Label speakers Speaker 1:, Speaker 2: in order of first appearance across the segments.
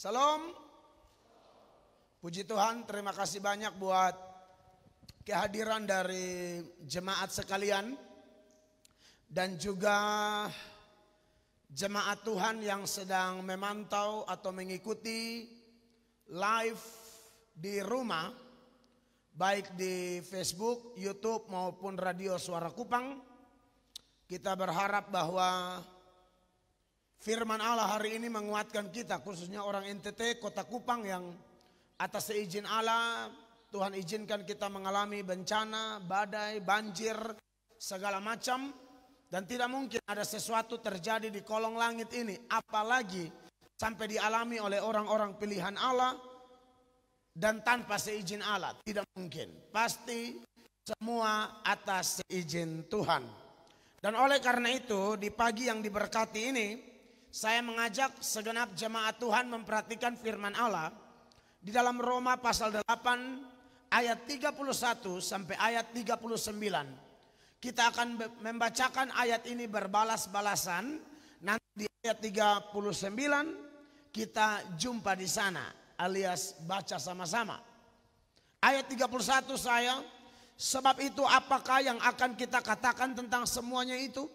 Speaker 1: Salam. Puji Tuhan, terima kasih banyak buat kehadiran dari jemaat sekalian dan juga jemaat Tuhan yang sedang memantau atau mengikuti live di rumah, baik di Facebook, YouTube maupun Radio Suara Kupang. Kita berharap bahwa firman Allah hari ini menguatkan kita, khususnya orang NTT Kota Kupang yang atas seizin Allah Tuhan izinkan kita mengalami bencana, badai, banjir, segala macam. Dan tidak mungkin ada sesuatu terjadi di kolong langit ini, apalagi sampai dialami oleh orang-orang pilihan Allah dan tanpa seizin Allah. Tidak mungkin, pasti semua atas seizin Tuhan. Dan oleh karena itu di pagi yang diberkati ini, saya mengajak segenap jemaat Tuhan memperhatikan firman Allah di dalam Roma pasal 8 ayat 31 sampai ayat 39. Kita akan membacakan ayat ini berbalas-balasan. Nanti di ayat 39 kita jumpa di sana alias baca sama-sama. Ayat 31 saya, sebab itu apakah yang akan kita katakan tentang semuanya itu?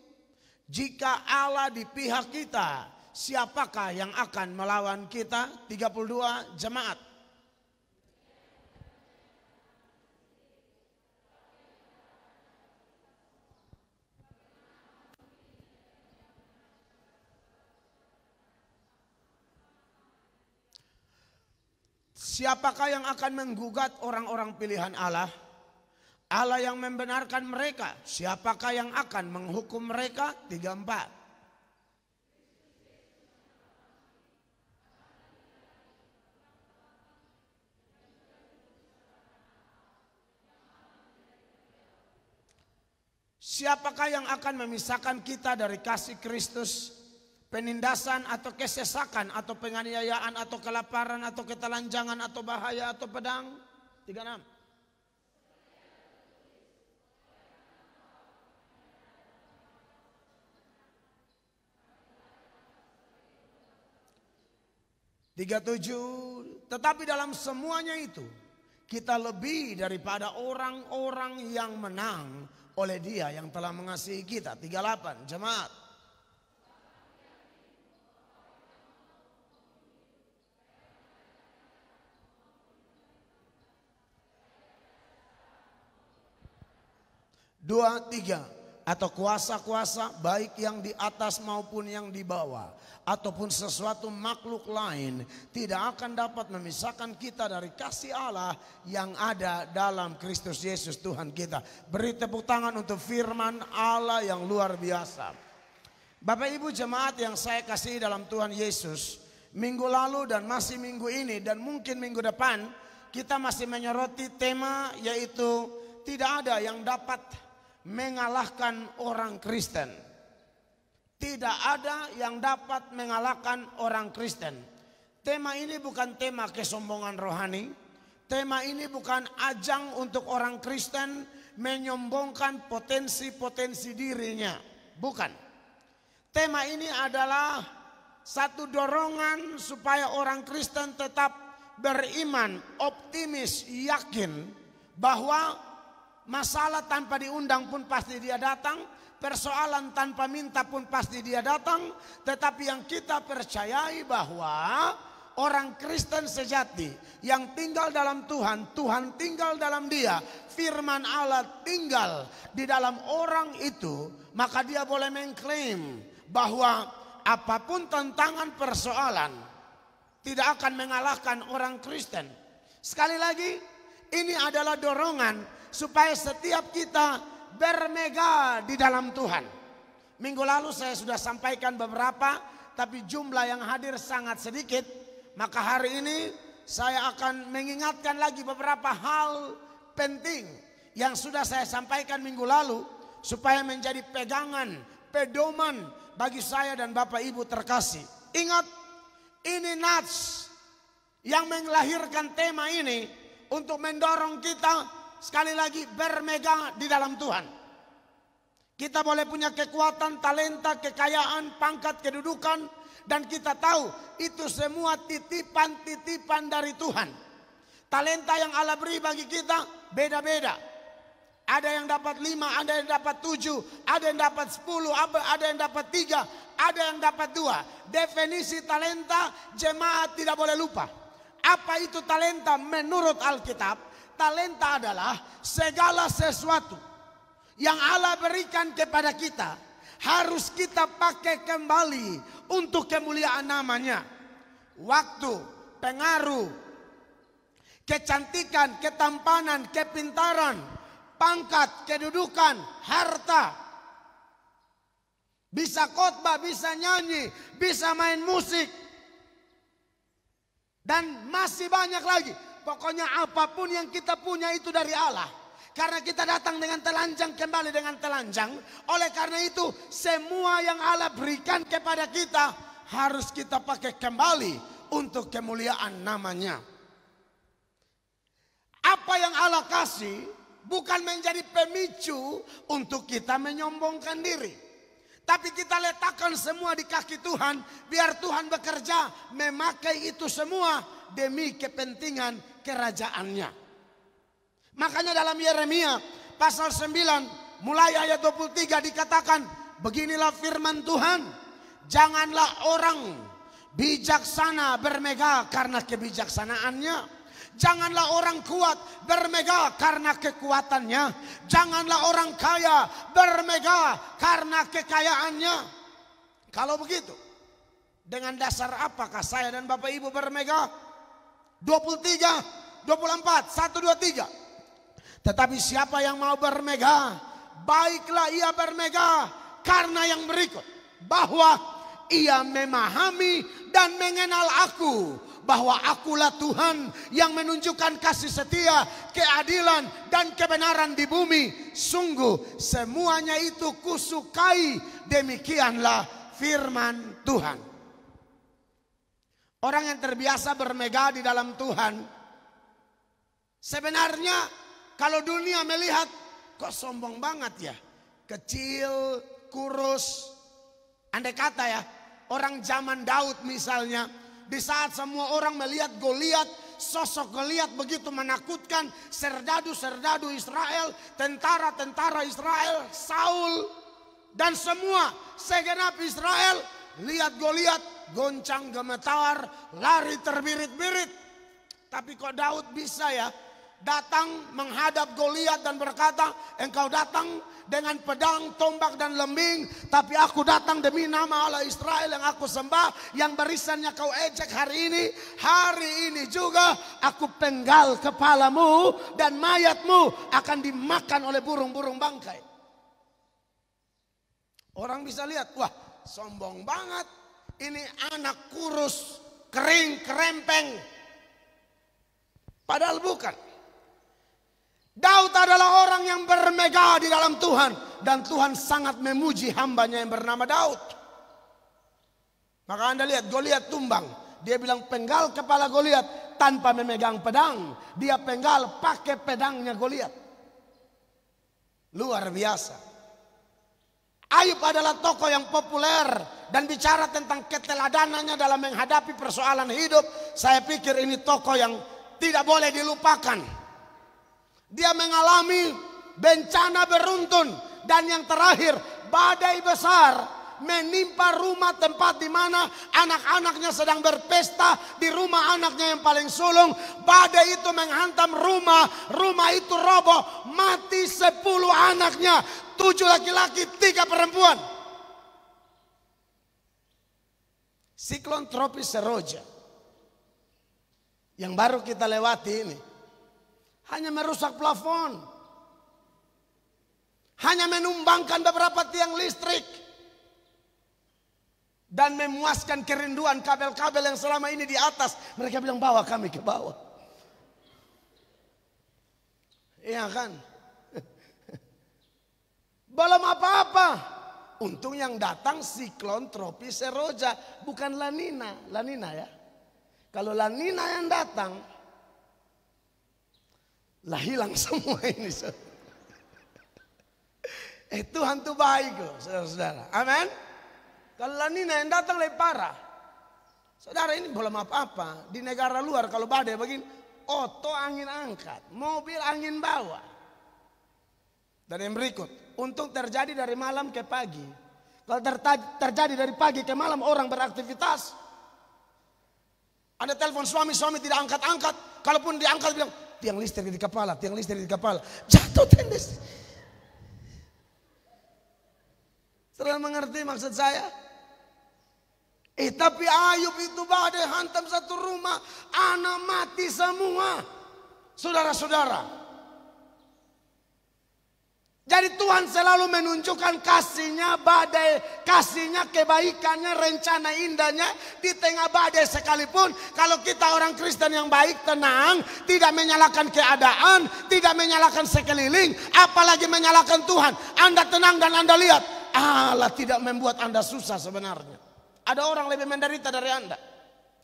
Speaker 1: Jika Allah di pihak kita, siapakah yang akan melawan kita? 32 jemaat. Siapakah yang akan menggugat orang-orang pilihan Allah? Allah yang membenarkan mereka. Siapakah yang akan menghukum mereka? 34. Siapakah yang akan memisahkan kita dari kasih Kristus? Penindasan atau kesesakan atau penganiayaan atau kelaparan atau ketelanjangan atau bahaya atau pedang? 36. Tetapi dalam semuanya itu kita lebih daripada orang-orang yang menang oleh Dia yang telah mengasihi kita. 38 jemaat. Dua, tiga, atau kuasa-kuasa baik yang di atas maupun yang di bawah, ataupun sesuatu makhluk lain tidak akan dapat memisahkan kita dari kasih Allah yang ada dalam Kristus Yesus Tuhan kita. Beri tepuk tangan untuk firman Allah yang luar biasa. Bapak Ibu jemaat yang saya kasih dalam Tuhan Yesus, minggu lalu dan masih minggu ini dan mungkin minggu depan kita masih menyoroti tema yaitu tidak ada yang dapat mengalahkan orang Kristen. Tidak ada yang dapat mengalahkan orang Kristen. Tema ini bukan tema kesombongan rohani. Tema ini bukan ajang untuk orang Kristen menyombongkan potensi-potensi dirinya. Bukan. Tema ini adalah satu dorongan supaya orang Kristen tetap beriman, optimis, yakin bahwa masalah tanpa diundang pun pasti dia datang. Persoalan tanpa minta pun pasti dia datang. Tetapi yang kita percayai bahwa orang Kristen sejati yang tinggal dalam Tuhan, Tuhan tinggal dalam dia, firman Allah tinggal di dalam orang itu, maka dia boleh mengklaim bahwa apapun tantangan persoalan tidak akan mengalahkan orang Kristen. Sekali lagi, ini adalah dorongan supaya setiap kita bermegah di dalam Tuhan. Minggu lalu saya sudah sampaikan beberapa, tapi jumlah yang hadir sangat sedikit. Maka hari ini saya akan mengingatkan lagi beberapa hal penting yang sudah saya sampaikan minggu lalu, supaya menjadi pegangan, pedoman bagi saya dan Bapak Ibu terkasih. Ingat, ini nats yang melahirkan tema ini untuk mendorong kita sekali lagi bermegah di dalam Tuhan. Kita boleh punya kekuatan, talenta, kekayaan, pangkat, kedudukan, Dan kita tahu itu semua titipan-titipan dari Tuhan. Talenta yang Allah beri bagi kita beda-beda. Ada yang dapat 5, ada yang dapat 7, ada yang dapat 10, ada yang dapat 3, ada yang dapat 2. Definisi talenta jemaat tidak boleh lupa. Apa itu talenta menurut Alkitab? Talenta adalah segala sesuatu yang Allah berikan kepada kita harus kita pakai kembali untuk kemuliaan namanya. Waktu, pengaruh, kecantikan, ketampanan, kepintaran, pangkat, kedudukan, harta. Bisa khotbah, bisa nyanyi, bisa main musik. Dan masih banyak lagi. Pokoknya apapun yang kita punya itu dari Allah. Karena kita datang dengan telanjang, kembali dengan telanjang. Oleh karena itu semua yang Allah berikan kepada kita harus kita pakai kembali untuk kemuliaan namanya. Apa yang Allah kasih bukan menjadi pemicu untuk kita menyombongkan diri. Tapi kita letakkan semua di kaki Tuhan. Biar Tuhan bekerja memakai itu semua demi kepentingan kerajaannya. Makanya dalam Yeremia pasal 9 mulai ayat 23 dikatakan, beginilah firman Tuhan, janganlah orang bijaksana bermegah karena kebijaksanaannya, janganlah orang kuat bermegah karena kekuatannya, janganlah orang kaya bermegah karena kekayaannya. Kalau begitu, dengan dasar apakah saya dan Bapak Ibu bermegah? 23, 24, 1, 2, 3. Tetapi siapa yang mau bermegah, baiklah ia bermegah karena yang berikut, bahwa ia memahami dan mengenal aku, bahwa akulah Tuhan yang menunjukkan kasih setia, keadilan dan kebenaran di bumi. Sungguh semuanya itu kusukai, demikianlah firman Tuhan. Orang yang terbiasa bermegah di dalam Tuhan, sebenarnya kalau dunia melihat, kok sombong banget ya. Kecil, kurus. Andai kata ya, orang zaman Daud misalnya. Di saat semua orang melihat Goliat, sosok Goliat begitu menakutkan. Serdadu-serdadu Israel, tentara-tentara Israel, Saul. Dan semua segenap Israel lihat Goliat, goncang gemetar, lari terbirit-birit. Tapi kok Daud bisa ya datang menghadap Goliat dan berkata, engkau datang dengan pedang, tombak dan lembing, tapi aku datang demi nama Allah Israel yang aku sembah, yang barisannya kau ejek hari ini juga aku penggal kepalamu dan mayatmu akan dimakan oleh burung-burung bangkai. Orang bisa lihat, wah sombong banget, ini anak kurus, kering, kerempeng. Padahal bukan. Daud adalah orang yang bermegah di dalam Tuhan. Dan Tuhan sangat memuji hambanya yang bernama Daud. Maka Anda lihat Goliat tumbang. Dia bilang penggal kepala Goliat tanpa memegang pedang. Dia penggal pakai pedangnya Goliat. Luar biasa. Ayub adalah tokoh yang populer. Dan bicara tentang keteladanannya dalam menghadapi persoalan hidup. Saya pikir ini tokoh yang tidak boleh dilupakan. Dia mengalami bencana beruntun. Dan yang terakhir, badai besar menimpa rumah tempat di mana anak-anaknya sedang berpesta. Di rumah anaknya yang paling sulung, badai itu menghantam rumah. Rumah itu roboh, mati 10 anaknya, 7 laki-laki, 3 perempuan. Siklon tropis Seroja yang baru kita lewati ini hanya merusak plafon, hanya menumbangkan beberapa tiang listrik, dan memuaskan kerinduan kabel-kabel yang selama ini di atas. Mereka bilang bawa kami ke bawah. Iya kan? Belum apa-apa. Untung yang datang siklon tropis Seroja, bukan La Nina. La Nina ya. Kalau La Nina yang datang, lah hilang semua ini. Tuhan tuh baik loh saudara-saudara. Amin. Kalau La Nina yang datang lebih parah. Saudara, ini belum apa-apa. Di negara luar kalau badai begini, oto angin angkat, mobil angin bawa. Dan yang berikut, untung terjadi dari malam ke pagi. Kalau terjadi dari pagi ke malam orang beraktivitas. Anda telepon suami tidak angkat-angkat. Kalaupun diangkat bilang, tiang listrik di kepala, tiang listrik di kepala. Jatuh tendes. Saudara mengerti maksud saya? Tapi Ayub itu badai hantam satu rumah, anak mati semua. Saudara-saudara. Jadi Tuhan selalu menunjukkan kasihnya, badai, kasihnya, kebaikannya, rencana indahnya di tengah badai sekalipun. Kalau kita orang Kristen yang baik, tenang, tidak menyalahkan keadaan, tidak menyalahkan sekeliling, apalagi menyalahkan Tuhan. Anda tenang dan Anda lihat, Allah tidak membuat Anda susah sebenarnya. Ada orang lebih menderita dari Anda.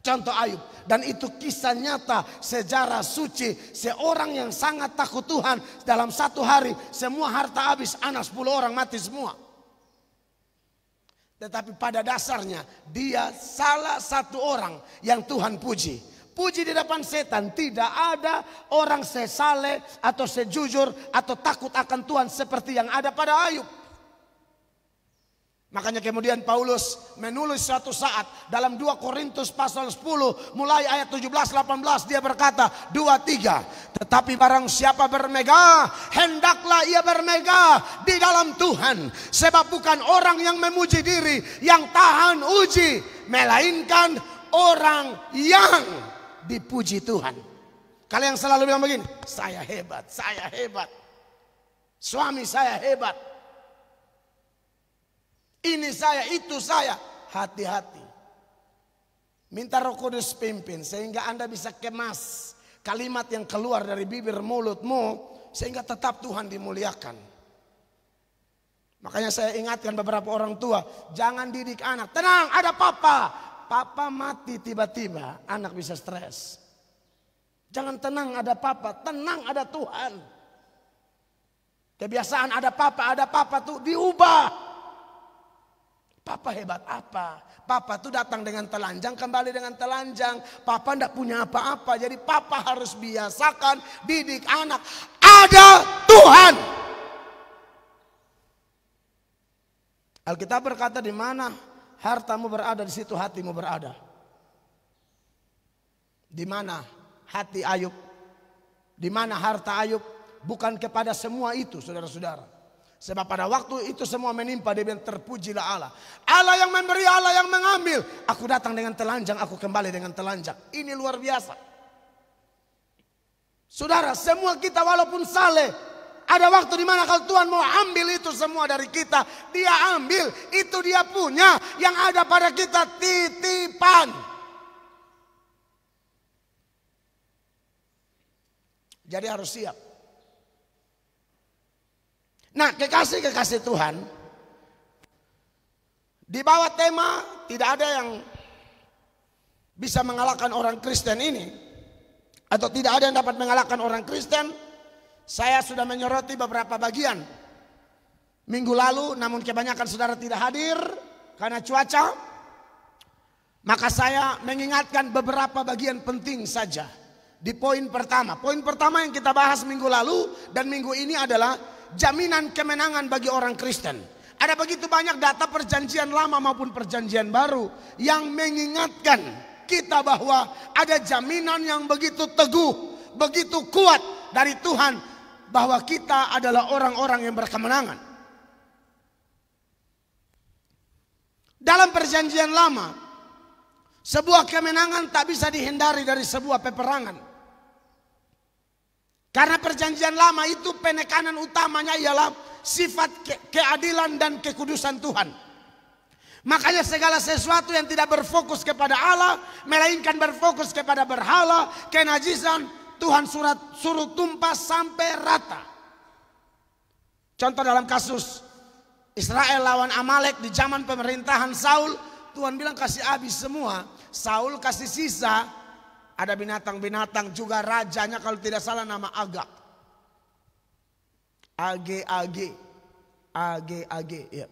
Speaker 1: Contoh Ayub. Dan itu kisah nyata sejarah suci. Seorang yang sangat takut Tuhan. Dalam satu hari semua harta habis. Anak 10 orang mati semua. Tetapi pada dasarnya dia salah satu orang yang Tuhan puji. Puji di depan setan. Tidak ada orang sesaleh atau sejujur atau takut akan Tuhan seperti yang ada pada Ayub. Makanya kemudian Paulus menulis suatu saat dalam 2 Korintus pasal 10 mulai ayat 17-18 dia berkata 2-3. Tetapi barang siapa bermegah, hendaklah ia bermegah di dalam Tuhan. Sebab bukan orang yang memuji diri yang tahan uji, melainkan orang yang dipuji Tuhan. Kalian yang selalu bilang begini, saya hebat, saya hebat. Suami saya hebat. Ini saya, itu saya. Hati-hati. Minta Roh Kudus pimpin sehingga Anda bisa kemas kalimat yang keluar dari bibir mulutmu sehingga tetap Tuhan dimuliakan. Makanya saya ingatkan beberapa orang tua, jangan didik anak. Tenang, ada papa. Papa mati tiba-tiba, anak bisa stres. Jangan tenang ada papa, tenang ada Tuhan. Kebiasaan ada papa tuh diubah. Papa hebat apa? Papa tuh datang dengan telanjang, kembali dengan telanjang. Papa ndak punya apa-apa. Jadi papa harus biasakan didik anak. Ada Tuhan. Alkitab berkata di mana hartamu berada, di situ hatimu berada. Di mana hati Ayub? Di mana harta Ayub? Bukan kepada semua itu, saudara-saudara. Sebab pada waktu itu semua menimpa, dia bilang terpujilah Allah. Allah yang memberi, Allah yang mengambil. Aku datang dengan telanjang, aku kembali dengan telanjang. Ini luar biasa. Saudara, semua kita walaupun saleh, ada waktu di mana kalau Tuhan mau ambil itu semua dari kita, dia ambil, itu dia punya. Yang ada pada kita titipan. Jadi harus siap. Nah, kekasih-kekasih Tuhan, di bawah tema tidak ada yang bisa mengalahkan orang Kristen ini, atau tidak ada yang dapat mengalahkan orang Kristen. Saya sudah menyoroti beberapa bagian minggu lalu, namun kebanyakan saudara tidak hadir karena cuaca. Maka saya mengingatkan beberapa bagian penting saja. Di poin pertama yang kita bahas minggu lalu dan minggu ini adalah jaminan kemenangan bagi orang Kristen. Ada begitu banyak data perjanjian lama maupun perjanjian baru yang mengingatkan kita bahwa ada jaminan yang begitu teguh, begitu kuat dari Tuhan bahwa kita adalah orang-orang yang berkemenangan. Dalam perjanjian lama, sebuah kemenangan tak bisa dihindari dari sebuah peperangan. Karena perjanjian lama itu penekanan utamanya ialah sifat keadilan dan kekudusan Tuhan. Makanya segala sesuatu yang tidak berfokus kepada Allah, melainkan berfokus kepada berhala, kenajisan, Tuhan suruh tumpah sampai rata. Contoh dalam kasus Israel lawan Amalek di zaman pemerintahan Saul, Tuhan bilang kasih habis semua. Saul kasih sisa. Ada binatang-binatang juga, rajanya kalau tidak salah nama Agag. Ag, ya.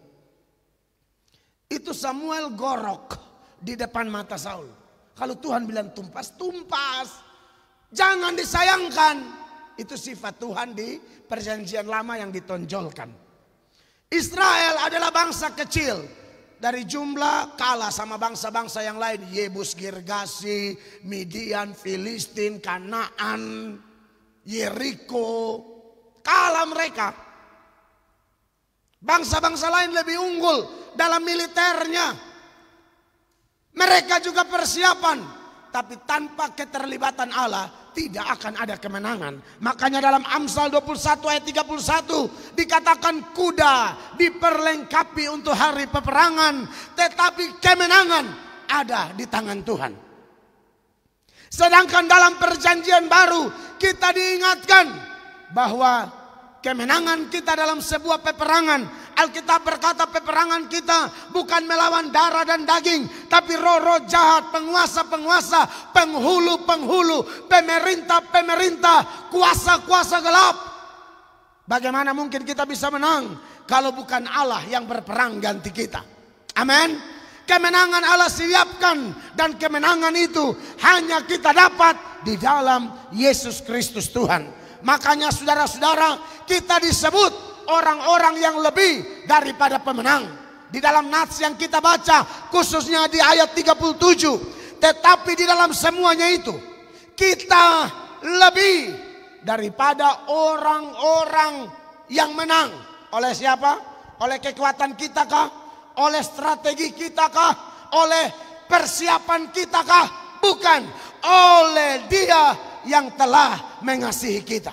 Speaker 1: Itu Samuel gorok di depan mata Saul. Kalau Tuhan bilang tumpas, tumpas. Jangan disayangkan. Itu sifat Tuhan di perjanjian lama yang ditonjolkan. Israel adalah bangsa kecil. Dari jumlah kalah sama bangsa-bangsa yang lain. Yebus, Girgasi, Midian, Filistin, Kanaan, Yeriko. Kalah mereka. Bangsa-bangsa lain lebih unggul dalam militernya. Mereka juga persiapan, tapi tanpa keterlibatan Allah tidak akan ada kemenangan. Makanya dalam Amsal 21 ayat 31 dikatakan kuda diperlengkapi untuk hari peperangan, tetapi kemenangan ada di tangan Tuhan. Sedangkan dalam perjanjian baru kita diingatkan bahwa kemenangan kita dalam sebuah peperangan, Alkitab berkata peperangan kita bukan melawan darah dan daging, tapi roh-roh jahat, penguasa-penguasa, penghulu-penghulu, pemerintah-pemerintah, kuasa-kuasa gelap. Bagaimana mungkin kita bisa menang kalau bukan Allah yang berperang ganti kita? Amin. Kemenangan Allah siapkan, dan kemenangan itu hanya kita dapat di dalam Yesus Kristus Tuhan. Makanya saudara-saudara, kita disebut orang-orang yang lebih daripada pemenang. Di dalam nats yang kita baca, khususnya di ayat 37. Tetapi di dalam semuanya itu, kita lebih daripada orang-orang yang menang. Oleh siapa? Oleh kekuatan kita kah? Oleh strategi kita kah? Oleh persiapan kita kah? Bukan. Oleh Dia yang telah mengasihi kita.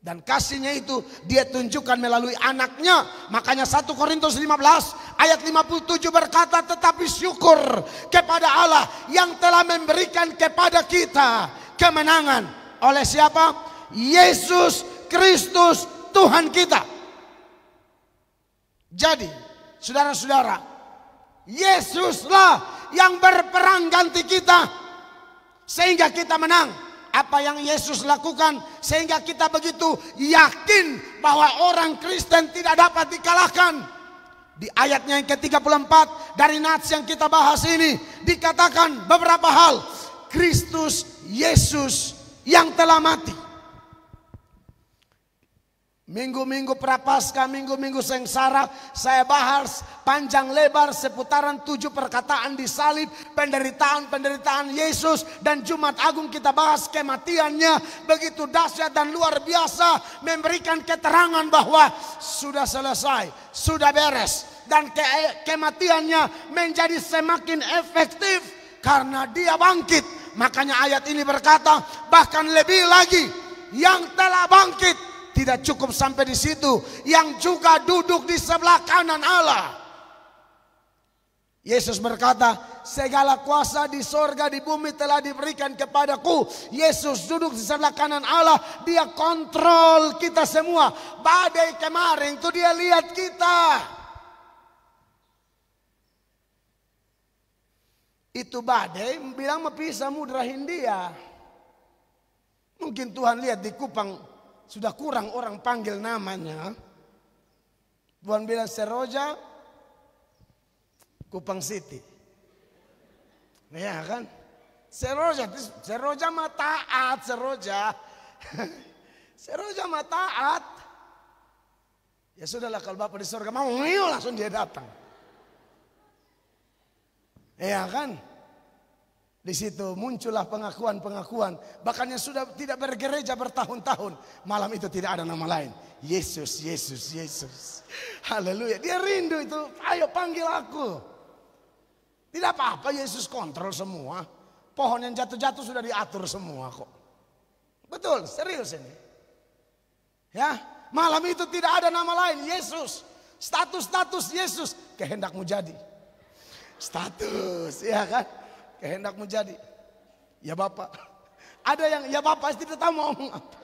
Speaker 1: Dan kasihnya itu Dia tunjukkan melalui anaknya. Makanya 1 Korintus 15 ayat 57 berkata, tetapi syukur kepada Allah yang telah memberikan kepada kita kemenangan. Oleh siapa? Yesus Kristus Tuhan kita. Jadi saudara-saudara, Yesuslah yang berperang ganti kita sehingga kita menang. Apa yang Yesus lakukan sehingga kita begitu yakin bahwa orang Kristen tidak dapat dikalahkan. Di ayatnya yang ke-34 dari nats yang kita bahas ini dikatakan beberapa hal. Kristus Yesus yang telah mati. Minggu-minggu prapaskah, minggu-minggu sengsara, saya bahas panjang lebar seputaran 7 perkataan di salib, penderitaan Yesus, dan Jumat Agung kita bahas kematiannya begitu dahsyat dan luar biasa, memberikan keterangan bahwa sudah selesai, sudah beres, dan kematiannya menjadi semakin efektif karena Dia bangkit. Makanya ayat ini berkata, bahkan lebih lagi, yang telah bangkit. Tidak cukup sampai di situ, yang juga duduk di sebelah kanan Allah. Yesus berkata, segala kuasa di sorga di bumi telah diberikan kepadaku. Yesus duduk di sebelah kanan Allah. Dia kontrol kita semua. Badai kemarin itu Dia lihat kita. Itu badai bilang bisa mudrahin Dia. Mungkin Tuhan lihat di Kupang sudah kurang orang panggil namanya. Tuhan bilang Seroja, Kupang City. Ya kan? Seroja mah taat, Seroja. Seroja mah taat. Ya sudahlah, kalau Bapak di surga mau langsung Dia datang. Ya kan? Di situ muncullah pengakuan-pengakuan. Bahkan yang sudah tidak bergereja bertahun-tahun, malam itu tidak ada nama lain. Yesus, Yesus, Yesus. Haleluya. Dia rindu itu. Ayo panggil aku. Tidak apa-apa, Yesus kontrol semua. Pohon yang jatuh-jatuh sudah diatur semua kok. Betul, serius ini. Ya, malam itu tidak ada nama lain. Yesus. Status Yesus. Kehendakmu jadi. Status, ya kan? Kehendakmu jadi. Ya Bapak. Ada yang ya Bapak tidak tahu mau ngomong apa.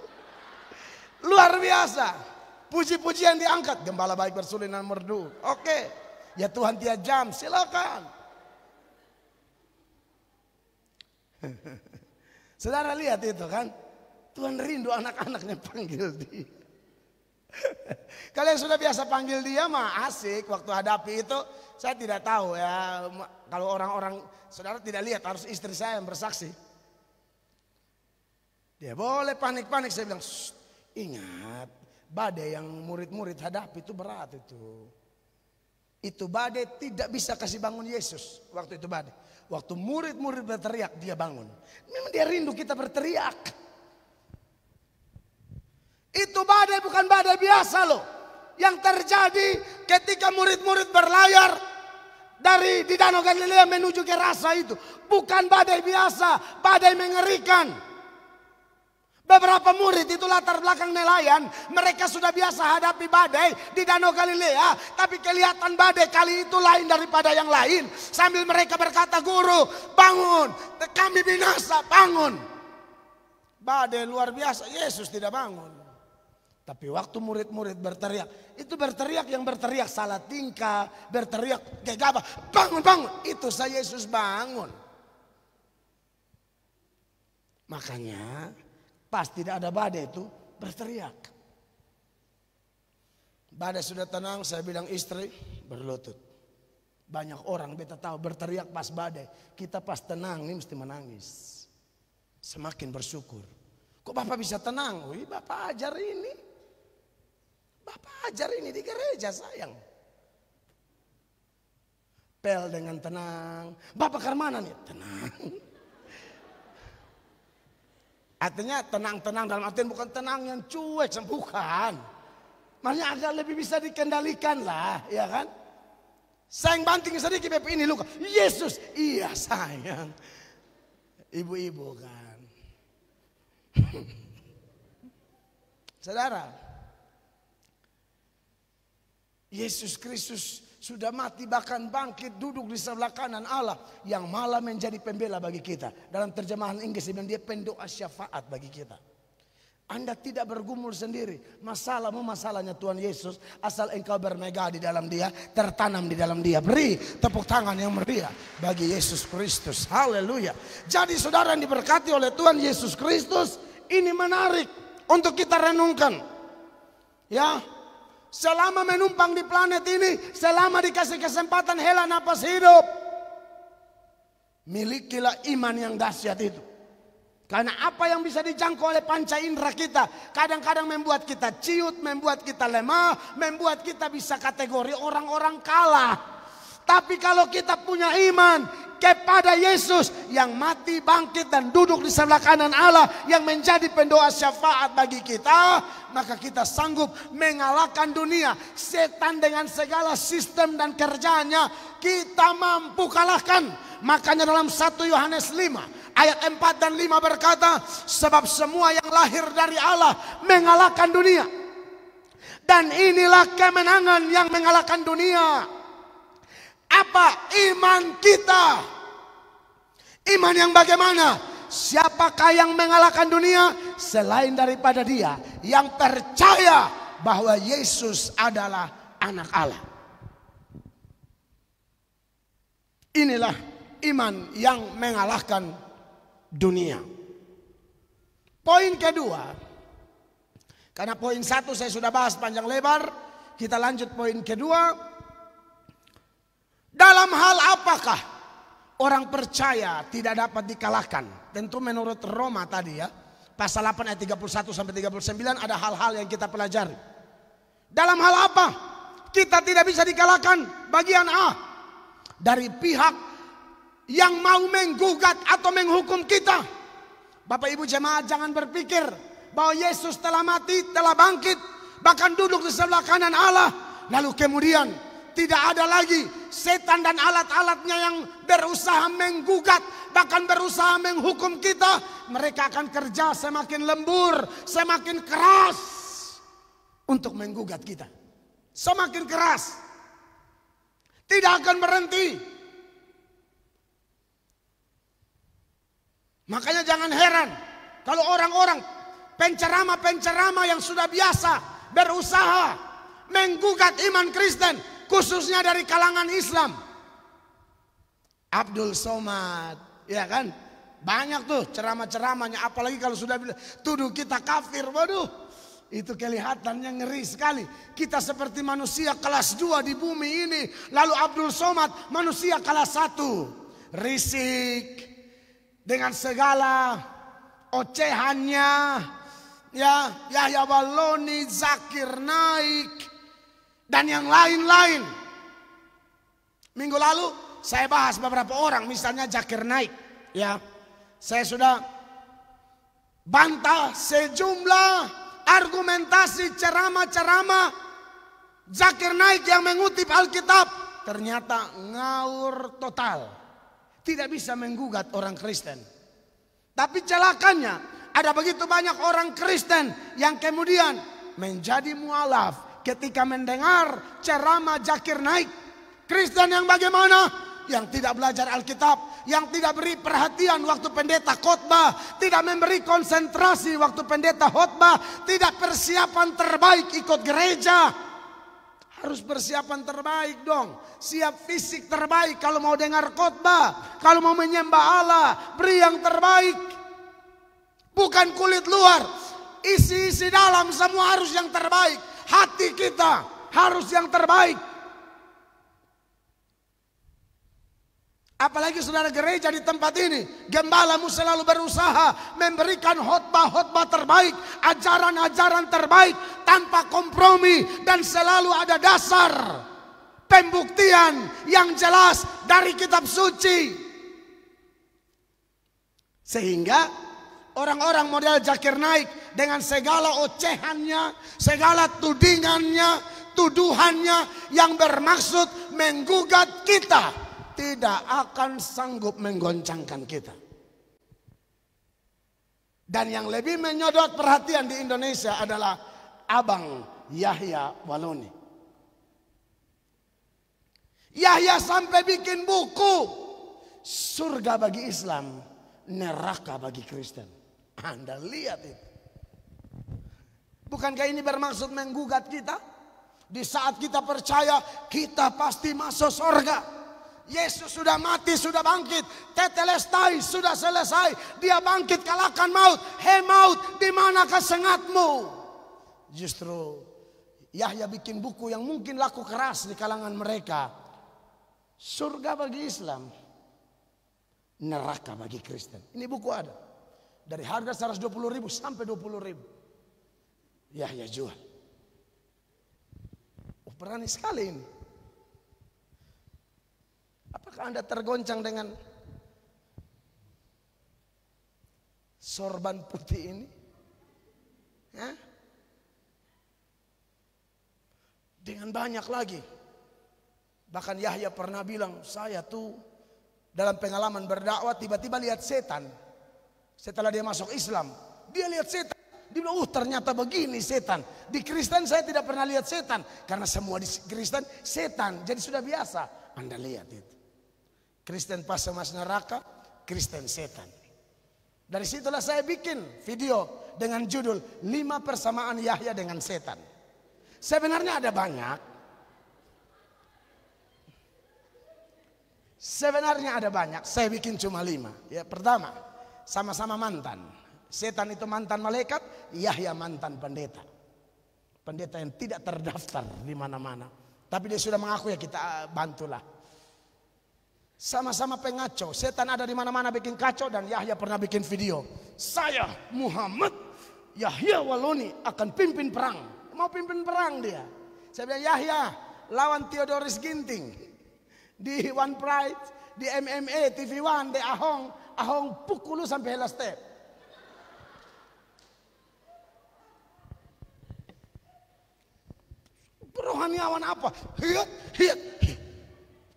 Speaker 1: Luar biasa. Puji-pujian diangkat. Gembala baik bersulin dan merdu. Oke. Ya Tuhan tiap jam. Silakan. Saudara lihat itu kan. Tuhan rindu anak-anaknya panggil Dia. Kalian sudah biasa panggil Dia mah asik. Waktu hadapi itu saya tidak tahu ya. kalau orang-orang saudara tidak lihat, harus istri saya yang bersaksi. Dia boleh panik-panik, saya bilang, ingat, badai yang murid-murid hadapi itu berat itu. Itu badai tidak bisa kasih bangun Yesus waktu itu badai. Waktu murid-murid berteriak, dia bangun. Memang dia rindu kita berteriak. Itu badai bukan badai biasa loh. Yang terjadi ketika murid-murid berlayar di Danau Galilea menuju ke Rasa itu. Bukan badai biasa, badai mengerikan. Beberapa murid itu latar belakang nelayan, mereka sudah biasa hadapi badai di Danau Galilea, tapi kelihatan badai kali itu lain daripada yang lain. Sambil mereka berkata, "Guru, bangun, kami binasa, bangun." Badai luar biasa, Yesus tidak bangun. Tapi waktu murid-murid berteriak, itu berteriak yang berteriak salah tingkah, berteriak gegabah, "Bangun, bangun." Itu saya Yesus bangun. Makanya pas tidak ada badai itu berteriak. Badai sudah tenang, saya bilang istri berlutut. Banyak orang beta tahu berteriak pas badai. Kita pas tenang ini mesti menangis. Semakin bersyukur. Kok Bapak bisa tenang? Wih, Bapak ajar ini. Bapak ajar ini di gereja sayang. Pel dengan tenang. Bapak ke mana nih? Tenang. Artinya tenang-tenang dalam artian bukan tenang yang cuek, bukan. Makanya agak lebih bisa dikendalikan lah, ya kan? Sayang banting sedikit, Bapak ini luka. Yesus, iya sayang. Ibu-ibu kan. Saudara, Yesus Kristus sudah mati bahkan bangkit duduk di sebelah kanan Allah yang malah menjadi pembela bagi kita. Dalam terjemahan Inggris dia pendoa syafaat bagi kita. Anda tidak bergumul sendiri. Masalahmu masalahnya Tuhan Yesus. Asal engkau bermegah di dalam dia, tertanam di dalam dia. Beri tepuk tangan yang meriah bagi Yesus Kristus. Haleluya. Jadi saudara yang diberkati oleh Tuhan Yesus Kristus, ini menarik untuk kita renungkan. Ya. Selama menumpang di planet ini, selama dikasih kesempatan hela napas hidup, milikilah iman yang dahsyat itu. Karena apa yang bisa dijangkau oleh panca indera kita kadang-kadang membuat kita ciut, membuat kita lemah, membuat kita bisa kategori orang-orang kalah. Tapi kalau kita punya iman kepada Yesus yang mati, bangkit dan duduk di sebelah kanan Allah yang menjadi pendoa syafaat bagi kita, maka kita sanggup mengalahkan dunia. Setan dengan segala sistem dan kerjanya kita mampu kalahkan. Makanya dalam 1 Yohanes 5 ayat 4 dan 5 berkata, sebab semua yang lahir dari Allah mengalahkan dunia. Dan inilah kemenangan yang mengalahkan dunia. Apa iman kita? Iman yang bagaimana? Siapakah yang mengalahkan dunia? Selain daripada dia yang percaya bahwa Yesus adalah anak Allah. Inilah iman yang mengalahkan dunia. Poin kedua. Karena poin 1 saya sudah bahas panjang lebar. Kita lanjut poin kedua. Dalam hal apakah orang percaya tidak dapat dikalahkan? Tentu menurut Roma tadi ya. Pasal 8 ayat 31 sampai 39 ada hal-hal yang kita pelajari. Dalam hal apa kita tidak bisa dikalahkan? Bagian A. Dari pihak yang mau menggugat atau menghukum kita. Bapak ibu jemaat jangan berpikir bahwa Yesus telah mati, telah bangkit, bahkan duduk di sebelah kanan Allah. Lalu kemudian tidak ada lagi setan dan alat-alatnya yang berusaha menggugat, bahkan berusaha menghukum kita. Mereka akan kerja semakin lembur, semakin keras untuk menggugat kita. Semakin keras. Tidak akan berhenti. Makanya jangan heran kalau orang-orang penceramah-penceramah yang sudah biasa berusaha menggugat iman Kristen, khususnya dari kalangan Islam. Abdul Somad, ya kan? Banyak tuh ceramah-ceramahnya, apalagi kalau sudah tuduh kita kafir. Waduh, Itu kelihatannya ngeri sekali. Kita seperti manusia kelas 2 di bumi ini. Lalu Abdul Somad manusia kelas 1. Risik. Dengan segala ocehannya. Ya, Yahya Walloni, Zakir Naik. Dan yang lain-lain. Minggu lalu saya bahas beberapa orang. Misalnya Zakir Naik. Ya, saya sudah bantah sejumlah argumentasi ceramah-ceramah Zakir Naik yang mengutip Alkitab ternyata ngawur total. Tidak bisa menggugat orang Kristen. Tapi celakanya ada begitu banyak orang Kristen yang kemudian menjadi mualaf ketika mendengar ceramah Zakir Naik. Kristen yang bagaimana? Yang tidak belajar Alkitab, yang tidak beri perhatian waktu pendeta khotbah, tidak memberi konsentrasi waktu pendeta khotbah, tidak persiapan terbaik ikut gereja. Harus persiapan terbaik dong. Siap fisik terbaik kalau mau dengar khotbah, kalau mau menyembah Allah, beri yang terbaik. Bukan kulit luar, isi-isi dalam semua harus yang terbaik. Hati kita harus yang terbaik. Apalagi saudara gereja di tempat ini, gembalamu selalu berusaha memberikan khotbah-khotbah terbaik, ajaran-ajaran terbaik tanpa kompromi, dan selalu ada dasar pembuktian yang jelas dari kitab suci. Sehingga orang-orang model Zakir Naik dengan segala ocehannya, segala tudingannya, tuduhannya yang bermaksud menggugat kita, tidak akan sanggup menggoncangkan kita. Dan yang lebih menyodot perhatian di Indonesia adalah Abang Yahya Walloni. Yahya sampai bikin buku Surga bagi Islam, Neraka bagi Kristen. Anda lihat itu. Bukankah ini bermaksud menggugat kita? Di saat kita percaya kita pasti masuk surga. Yesus sudah mati, sudah bangkit. Tetelestai, sudah selesai. Dia bangkit kalahkan maut. Hei maut, di manakah sengatmu? Justru Yahya bikin buku yang mungkin laku keras di kalangan mereka. Surga bagi Islam, neraka bagi Kristen. Ini buku ada. Dari harga 120.000 sampai 20.000. Yahya jual. Oh, berani sekali ini. Apakah Anda tergoncang dengan sorban putih ini? Ya? Dengan banyak lagi. Bahkan Yahya pernah bilang, saya tuh dalam pengalaman berdakwah tiba-tiba lihat setan. Setelah dia masuk Islam, dia lihat setan. Dia bilang, ternyata begini setan. Di Kristen saya tidak pernah lihat setan. Karena semua di Kristen setan. Jadi sudah biasa. Anda lihat itu. Kristen pas masuk neraka, Kristen setan. Dari situlah saya bikin video dengan judul 5 persamaan Yahya dengan setan. Sebenarnya ada banyak. Saya bikin cuma 5. Ya, pertama, sama-sama mantan. Setan itu mantan malaikat, Yahya mantan pendeta. Pendeta yang tidak terdaftar di mana-mana. Tapi dia sudah mengaku, ya kita bantulah. Sama-sama pengacau. Setan ada di mana-mana bikin kacau, dan Yahya pernah bikin video. Saya Muhammad Yahya Walloni akan pimpin perang. Mau pimpin perang dia. Saya bilang, Yahya lawan Theodoris Ginting di One Pride, di MMA TV One, di Ahong pukul lu sampai helas step. Rohaniawan apa? Hiat.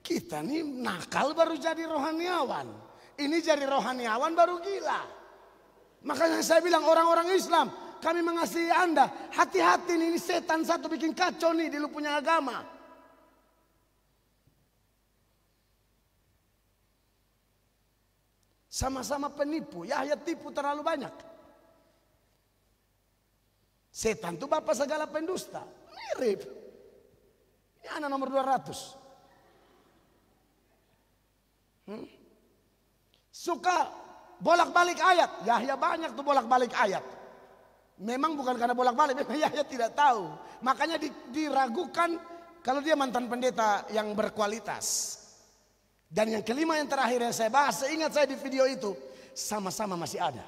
Speaker 1: Kita nih nakal baru jadi rohaniawan. Ini jadi rohaniawan baru gila. Makanya saya bilang orang-orang Islam, kami mengasihi Anda. Hati-hati nih, ini setan satu bikin kacau nih di lu punya agama. Sama-sama penipu. Yahya tipu terlalu banyak. Setan tuh bapak segala pendusta. Mirip. Ini anak nomor 200. Suka bolak-balik ayat. Yahya banyak tuh bolak-balik ayat. Memang bukan karena bolak-balik, memang Yahya tidak tahu. Makanya diragukan kalau dia mantan pendeta yang berkualitas. Dan yang kelima yang terakhir yang saya bahas, seingat saya di video itu, sama-sama masih ada.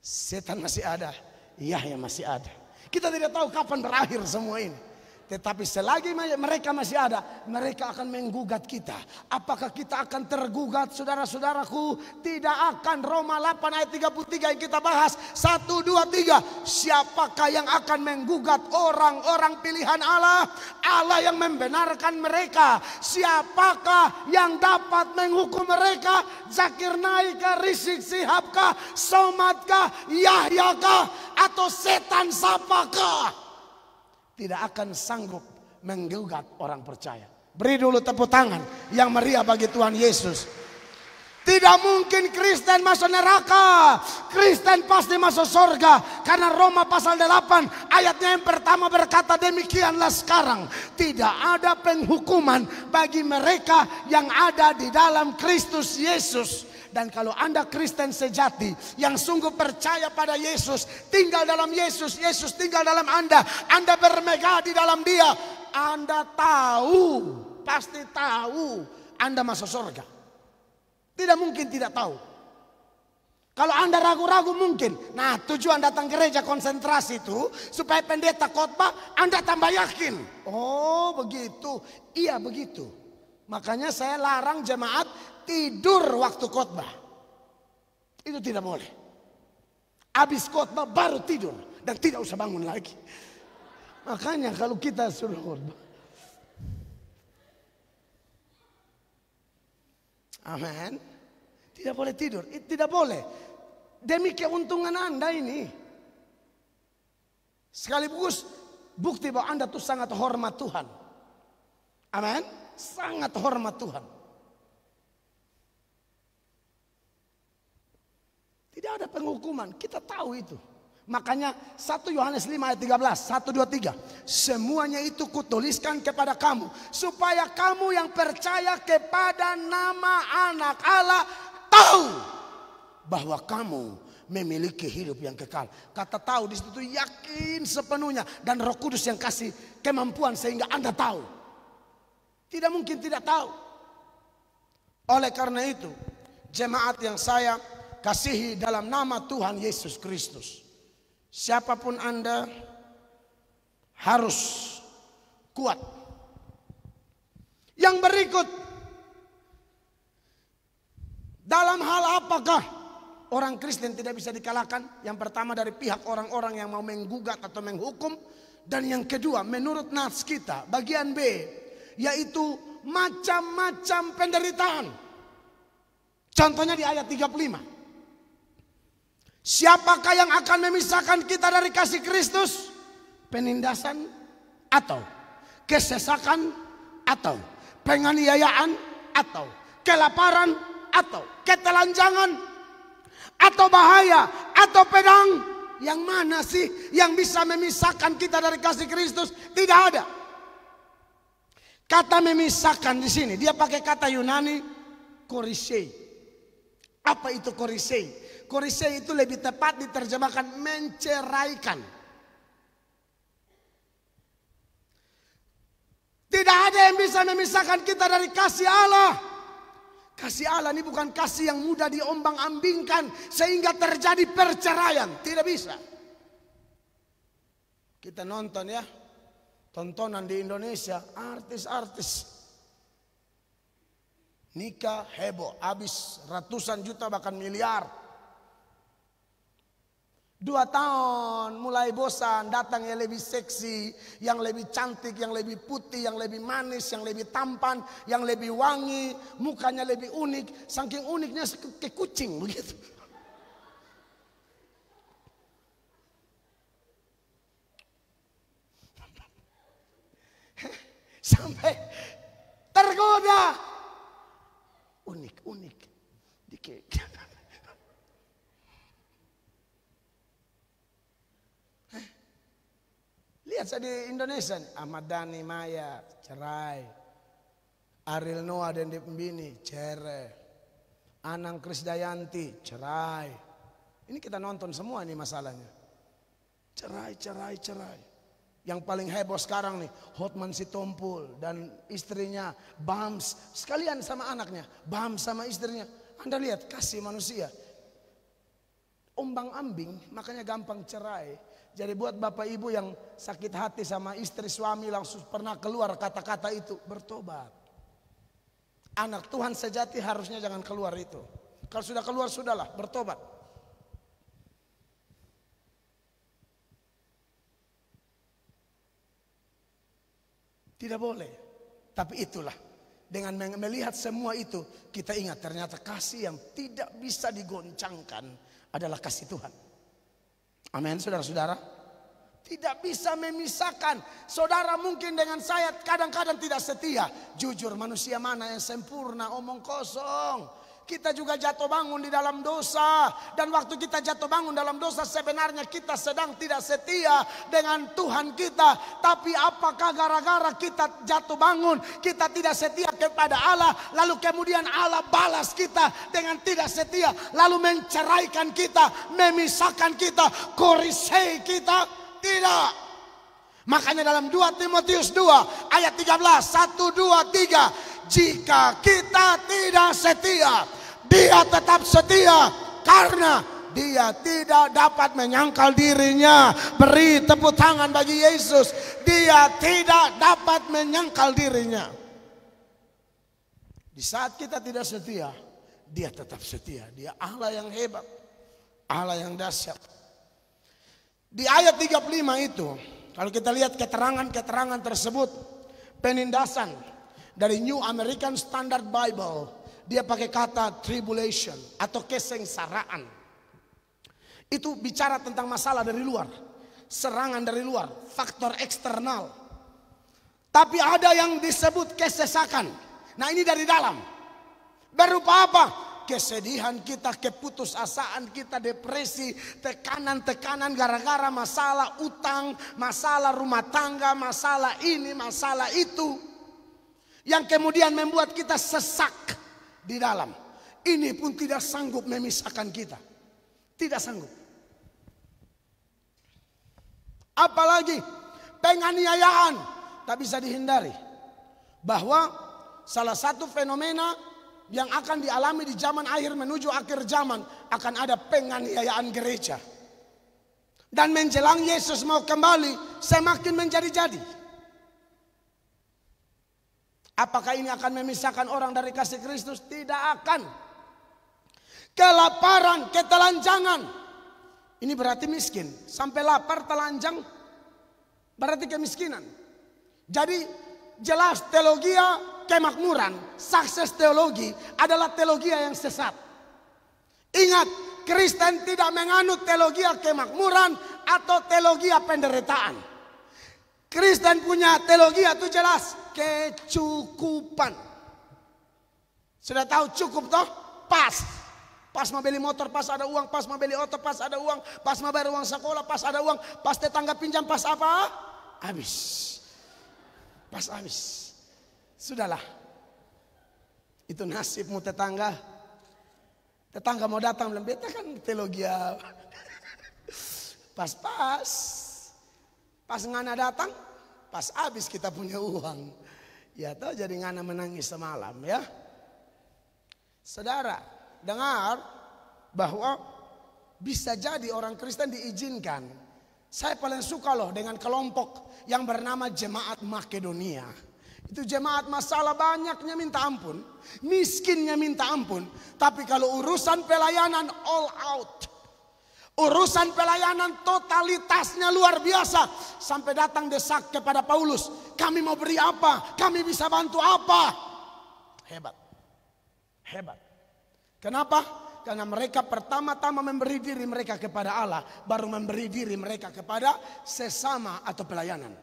Speaker 1: Setan masih ada, Yahya masih ada. Kita tidak tahu kapan berakhir semua ini. Tetapi selagi mereka masih ada, mereka akan menggugat kita. Apakah kita akan tergugat, saudara-saudaraku? Tidak akan. Roma 8 ayat 33 yang kita bahas. 1, 2, 3. Siapakah yang akan menggugat orang-orang pilihan Allah? Allah yang membenarkan mereka. Siapakah yang dapat menghukum mereka? Zakir Naikah, Rizik Sihabkah, Somadkah, Yahyakah, atau setan sapakah? Tidak akan sanggup menggugat orang percaya. Beri dulu tepuk tangan yang meriah bagi Tuhan Yesus. Tidak mungkin Kristen masuk neraka. Kristen pasti masuk surga. Karena Roma pasal 8 ayatnya yang pertama berkata demikianlah sekarang. Tidak ada penghukuman bagi mereka yang ada di dalam Kristus Yesus. Dan kalau Anda Kristen sejati yang sungguh percaya pada Yesus, tinggal dalam Yesus, Yesus tinggal dalam Anda bermegah di dalam Dia, Anda tahu, pasti tahu Anda masuk surga. Tidak mungkin tidak tahu. Kalau Anda ragu-ragu mungkin. Nah, tujuan datang gereja konsentrasi itu supaya pendeta khotbah Anda tambah yakin. Oh, begitu. Iya, begitu. Makanya saya larang jemaat tidur waktu khotbah. Itu tidak boleh. Habis khotbah baru tidur dan tidak usah bangun lagi. Makanya kalau kita suruh khotbah, amin, tidak boleh tidur. Tidak boleh. Demi keuntungan Anda ini. Sekaligus bukti bahwa Anda tuh sangat hormat Tuhan. Amin. Sangat hormat Tuhan. Tidak ada penghukuman, kita tahu itu. Makanya 1 Yohanes 5 ayat 13, 1, 2, 3. Semuanya itu kutuliskan kepada kamu, supaya kamu yang percaya kepada nama anak Allah tahu bahwa kamu memiliki hidup yang kekal. Kata tahu di situ yakin sepenuhnya, dan Roh Kudus yang kasih kemampuan sehingga Anda tahu. Tidak mungkin tidak tahu. Oleh karena itu, jemaat yang saya kasihi dalam nama Tuhan Yesus Kristus, siapapun Anda harus kuat. Yang berikut, dalam hal apakah orang Kristen tidak bisa dikalahkan? Yang pertama dari pihak orang-orang yang mau menggugat atau menghukum. Dan yang kedua menurut nas kita bagian B, yaitu macam-macam penderitaan. Contohnya di ayat 35. Siapakah yang akan memisahkan kita dari kasih Kristus? Penindasan atau kesesakan atau penganiayaan atau kelaparan atau ketelanjangan atau bahaya atau pedang? Yang mana sih yang bisa memisahkan kita dari kasih Kristus? Tidak ada. Kata memisahkan di sini dia pakai kata Yunani korisei. Apa itu korisei? Korisei itu lebih tepat diterjemahkan menceraikan. Tidak ada yang bisa memisahkan kita dari kasih Allah. Kasih Allah ini bukan kasih yang mudah diombang-ambingkan sehingga terjadi perceraian. Tidak bisa. Kita nonton ya, tontonan di Indonesia, artis-artis nikah heboh, habis ratusan juta bahkan miliar. 2 tahun mulai bosan, datang yang lebih seksi, yang lebih cantik, yang lebih putih, yang lebih manis, yang lebih tampan, yang lebih wangi, mukanya lebih unik, saking uniknya kayak kucing begitu. Sampai tergoda. Unik dikit. Lihat saya di Indonesia, Ahmad Dhani Maya cerai, Ariel Noah dan Pembini cerai, Anang Krisdayanti cerai. Ini kita nonton semua nih masalahnya. Cerai. Yang paling heboh sekarang nih, Hotman Sitompul dan istrinya Bams, sekalian sama anaknya, Bams sama istrinya. Anda lihat kasih manusia. Ombang ambing, makanya gampang cerai. Jadi buat bapak ibu yang sakit hati sama istri suami langsung pernah keluar kata-kata itu, bertobat. Anak Tuhan sejati harusnya jangan keluar itu. Kalau sudah keluar sudahlah, bertobat. Tidak boleh. Tapi itulah. Dengan melihat semua itu, kita ingat ternyata kasih yang tidak bisa digoncangkan adalah kasih Tuhan. Amin, saudara-saudara. Tidak bisa memisahkan. Saudara mungkin dengan saya kadang-kadang tidak setia. Jujur, manusia mana yang sempurna, omong kosong. Kita juga jatuh bangun di dalam dosa. Dan waktu kita jatuh bangun dalam dosa, sebenarnya kita sedang tidak setia dengan Tuhan kita. Tapi apakah gara-gara kita jatuh bangun, kita tidak setia kepada Allah, lalu kemudian Allah balas kita dengan tidak setia, lalu menceraikan kita, memisahkan kita, korisei kita? Tidak. Makanya dalam 2 Timotius 2 ayat 13, 1, 2, 3. Jika kita tidak setia, dia tetap setia karena dia tidak dapat menyangkal dirinya. Beri tepuk tangan bagi Yesus. Dia tidak dapat menyangkal dirinya. Di saat kita tidak setia, dia tetap setia. Dia Allah yang hebat, Allah yang dahsyat. Di ayat 35 itu, kalau kita lihat keterangan-keterangan tersebut, penindasan dari New American Standard Bible, dia pakai kata tribulation atau kesengsaraan. Itu bicara tentang masalah dari luar, serangan dari luar, faktor eksternal. Tapi ada yang disebut kesesakan. Nah, ini dari dalam. Berupa apa? Kesedihan kita, keputusasaan kita, depresi, tekanan-tekanan gara-gara masalah utang, masalah rumah tangga, masalah ini, masalah itu, yang kemudian membuat kita sesak di dalam. Ini pun tidak sanggup memisahkan kita. Tidak sanggup. Apalagi penganiayaan, tak bisa dihindari. Bahwa salah satu fenomena yang akan dialami di zaman akhir menuju akhir zaman, akan ada penganiayaan gereja. Dan menjelang Yesus mau kembali, semakin menjadi-jadi. Apakah ini akan memisahkan orang dari kasih Kristus? Tidak akan. Kelaparan, ketelanjangan, ini berarti miskin. Sampai lapar, telanjang, berarti kemiskinan. Jadi jelas teologi kemakmuran, sukses teologi adalah teologi yang sesat. Ingat, Kristen tidak menganut teologi kemakmuran atau teologi penderitaan. Kristen punya teologi itu jelas kecukupan. Sudah tahu cukup toh? Pas mau beli motor pas ada uang, pas mau beli oto pas ada uang, pas mau bayar uang sekolah pas ada uang, pas tetangga pinjam pas apa? Habis. Pas habis. Sudahlah. Itu nasibmu tetangga. Tetangga mau datang bilang, beta kan teologi pas-pas. Pas ngana datang, pas habis kita punya uang. Ya toh jadi ngana menangis semalam ya. Saudara, dengar bahwa bisa jadi orang Kristen diizinkan. Saya paling suka loh dengan kelompok yang bernama Jemaat Makedonia. Itu jemaat masalah banyaknya minta ampun, miskinnya minta ampun. Tapi kalau urusan pelayanan all out, urusan pelayanan totalitasnya luar biasa. Sampai datang desak kepada Paulus, kami mau beri apa? Kami bisa bantu apa? Hebat. Hebat. Kenapa? Karena mereka pertama-tama memberi diri mereka kepada Allah, baru memberi diri mereka kepada sesama atau pelayanan.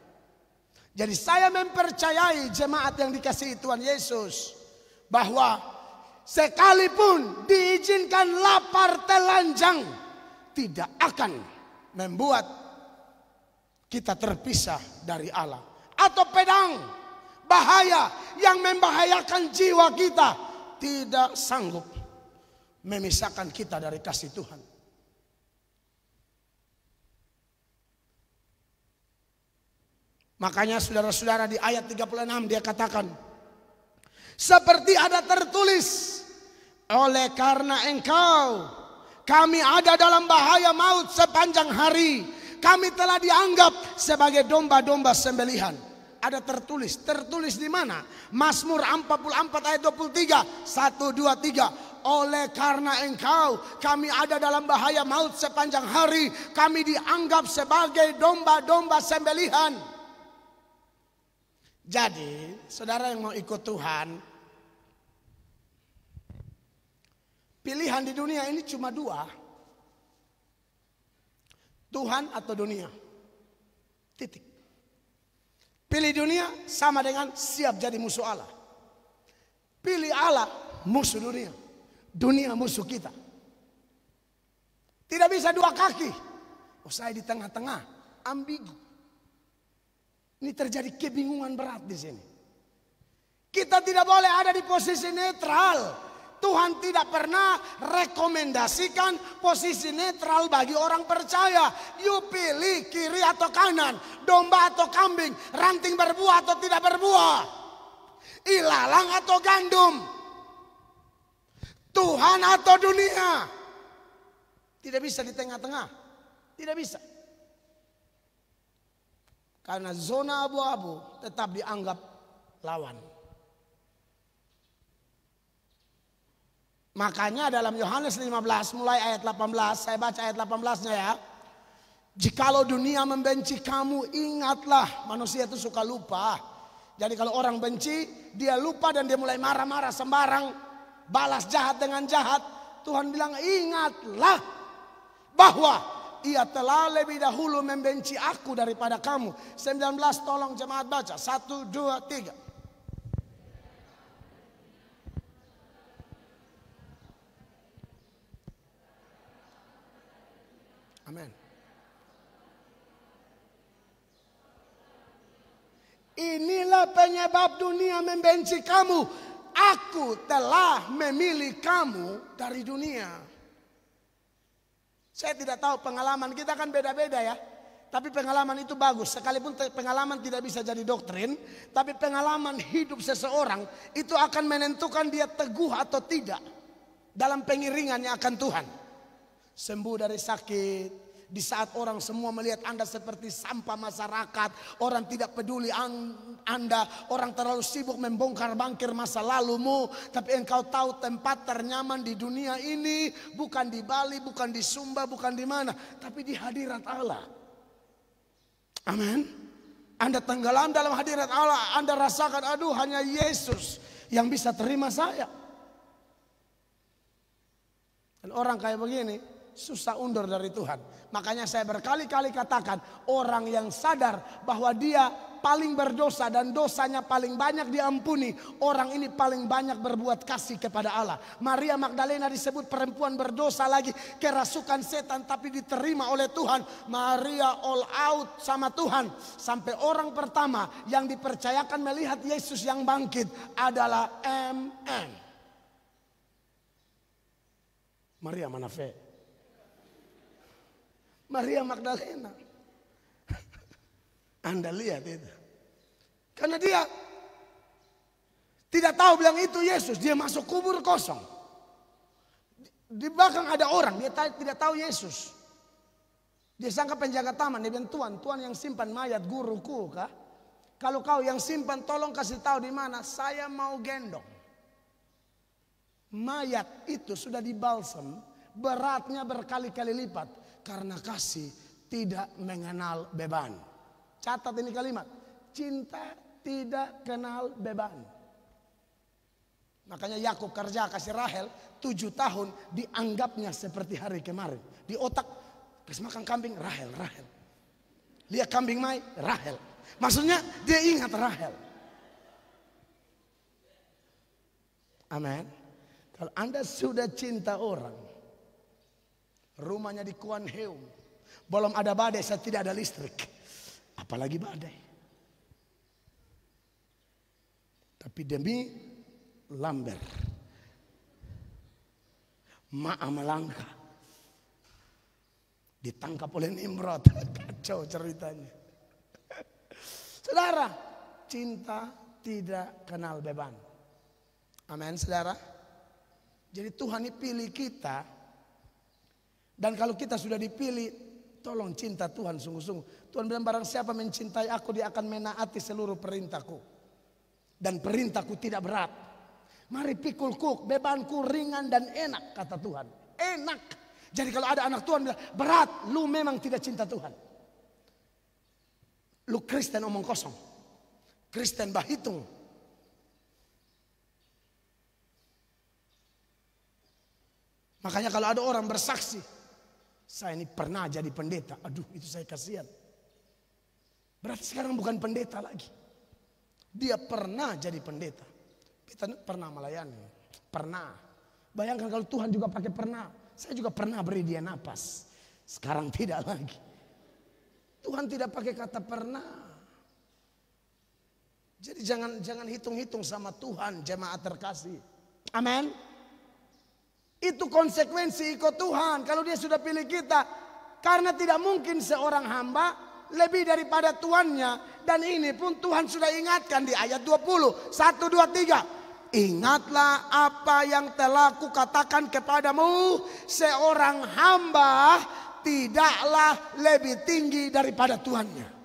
Speaker 1: Jadi saya mempercayai jemaat yang dikasihi Tuhan Yesus, bahwa sekalipun diizinkan lapar telanjang, tidak akan membuat kita terpisah dari Allah. Atau pedang, bahaya yang membahayakan jiwa kita, tidak sanggup memisahkan kita dari kasih Tuhan. Makanya saudara-saudara di ayat 36 dia katakan, seperti ada tertulis, oleh karena engkau kami ada dalam bahaya maut sepanjang hari. Kami telah dianggap sebagai domba-domba sembelihan. Ada tertulis. Tertulis di mana? Mazmur 44 ayat 23. 1, 2, 3. Oleh karena engkau kami ada dalam bahaya maut sepanjang hari. Kami dianggap sebagai domba-domba sembelihan. Jadi saudara yang mau ikut Tuhan, pilihan di dunia ini cuma dua. Tuhan atau dunia. Titik. Pilih dunia sama dengan siap jadi musuh Allah. Pilih Allah, musuh dunia. Dunia musuh kita. Tidak bisa dua kaki. Oh, saya di tengah-tengah, ambigu. Ini terjadi kebingungan berat di sini. Kita tidak boleh ada di posisi netral. Tuhan tidak pernah rekomendasikan posisi netral bagi orang percaya. You pilih kiri atau kanan, domba atau kambing, ranting berbuah atau tidak berbuah, ilalang atau gandum, Tuhan atau dunia. Tidak bisa di tengah-tengah. Tidak bisa. Karena zona abu-abu tetap dianggap lawan. Makanya dalam Yohanes 15 mulai ayat 18, saya baca ayat 18-nya ya. Jikalau dunia membenci kamu, ingatlah, manusia itu suka lupa. Jadi kalau orang benci, dia lupa dan dia mulai marah-marah sembarang, balas jahat dengan jahat. Tuhan bilang ingatlah bahwa ia telah lebih dahulu membenci aku daripada kamu. 19 tolong jemaat baca. 1, 2, 3. Amin. Inilah penyebab dunia membenci kamu. Aku telah memilih kamu dari dunia. Saya tidak tahu, pengalaman kita kan beda-beda ya. Tapi pengalaman itu bagus. Sekalipun pengalaman tidak bisa jadi doktrin, tapi pengalaman hidup seseorang itu akan menentukan dia teguh atau tidak dalam pengiringannya akan Tuhan. Sembuh dari sakit, di saat orang semua melihat Anda seperti sampah masyarakat, orang tidak peduli Anda, orang terlalu sibuk membongkar bangkir masa lalumu, tapi engkau tahu tempat ternyaman di dunia ini bukan di Bali, bukan di Sumba, bukan di mana, tapi di hadirat Allah. Amin. Anda tenggelam dalam hadirat Allah, Anda rasakan, aduh hanya Yesus yang bisa terima saya. Dan orang kayak begini susah undur dari Tuhan. Makanya saya berkali-kali katakan, orang yang sadar bahwa dia paling berdosa dan dosanya paling banyak diampuni, orang ini paling banyak berbuat kasih kepada Allah. Maria Magdalena disebut perempuan berdosa lagi, kerasukan setan tapi diterima oleh Tuhan. Maria all out sama Tuhan. Sampai orang pertama yang dipercayakan melihat Yesus yang bangkit adalah MM. Maria Manafe. Maria Magdalena. Anda lihat itu. Karena dia tidak tahu bilang itu Yesus. Dia masuk kubur kosong. Di belakang ada orang. Dia tidak tahu Yesus. Dia sangka penjaga taman. Dia bilang, Tuhan yang simpan mayat guruku kah? Kalau kau yang simpan, tolong kasih tahu di mana. Saya mau gendong. Mayat itu sudah dibalsam. Beratnya berkali-kali lipat. Karena kasih tidak mengenal beban. Catat ini kalimat. Cinta tidak kenal beban. Makanya Yakub kerja kasih Rahel 7 tahun dianggapnya seperti hari kemarin. Di otak kasih makan kambing Rahel. Lihat kambing mai Rahel. Maksudnya dia ingat Rahel. Amin. Kalau Anda sudah cinta orang, rumahnya di Kuan Heum, belum ada badai, saya tidak ada listrik, apalagi badai. Tapi demi Lamber, Ma'a melangkah, ditangkap oleh Nimrod. Kacau ceritanya. Saudara, cinta tidak kenal beban. Amin, saudara. Jadi Tuhan ini pilih kita. Dan kalau kita sudah dipilih, tolong cinta Tuhan sungguh-sungguh. Tuhan bilang barang siapa mencintai aku, dia akan menaati seluruh perintahku. Dan perintahku tidak berat. Mari pikul kuk, bebanku ringan dan enak, kata Tuhan. Enak. Jadi kalau ada anak Tuhan bilang berat, lu memang tidak cinta Tuhan. Lu Kristen omong kosong. Kristen bahitung. Makanya kalau ada orang bersaksi, saya ini pernah jadi pendeta. Aduh, itu saya kasihan. Berarti sekarang bukan pendeta lagi. Dia pernah jadi pendeta. Kita pernah melayani. Pernah. Bayangkan kalau Tuhan juga pakai pernah. Saya juga pernah beri dia napas. Sekarang tidak lagi. Tuhan tidak pakai kata pernah. Jadi jangan hitung-hitung sama Tuhan, jemaat terkasih. Amin. Itu konsekuensi ikut Tuhan. Kalau dia sudah pilih kita. Karena tidak mungkin seorang hamba lebih daripada tuannya. Dan ini pun Tuhan sudah ingatkan di ayat 20. 1, 2, 3. Ingatlah apa yang telah kukatakan kepadamu. Seorang hamba tidaklah lebih tinggi daripada tuannya.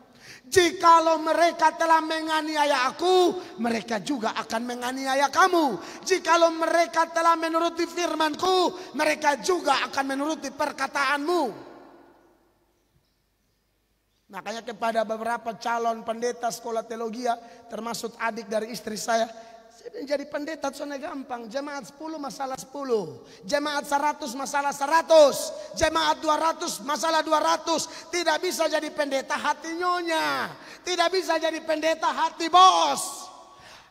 Speaker 1: Jikalau mereka telah menganiaya aku, mereka juga akan menganiaya kamu. Jikalau mereka telah menuruti firmanku, mereka juga akan menuruti perkataanmu. Makanya kepada beberapa calon pendeta sekolah teologi, termasuk adik dari istri saya jadi pendeta soalnya gampang. Jemaat 10 masalah 10. Jemaat 100 masalah 100. Jemaat 200 masalah 200. Tidak bisa jadi pendeta hati nyonya. Tidak bisa jadi pendeta hati bos.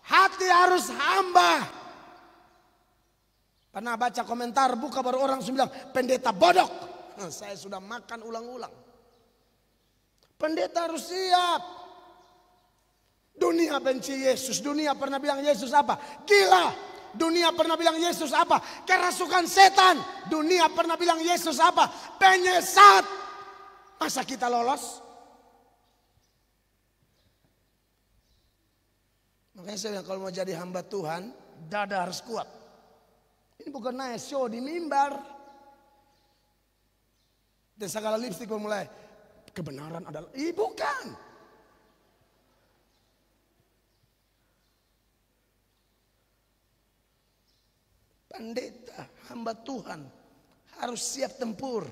Speaker 1: Hati harus hamba. Pernah baca komentar buka baru orang bilang pendeta bodok. Nah, saya sudah makan ulang-ulang. Pendeta harus siap. Dunia benci Yesus. Dunia pernah bilang Yesus apa? Gila. Dunia pernah bilang Yesus apa? Kerasukan setan. Dunia pernah bilang Yesus apa? Penyesat. Masa kita lolos? Makanya saya bilang kalau mau jadi hamba Tuhan, dada harus kuat. Ini bukan naik show di mimbar. Dan segala lipstick mulai kebenaran adalah, bukan. Pendeta, hamba Tuhan harus siap tempur.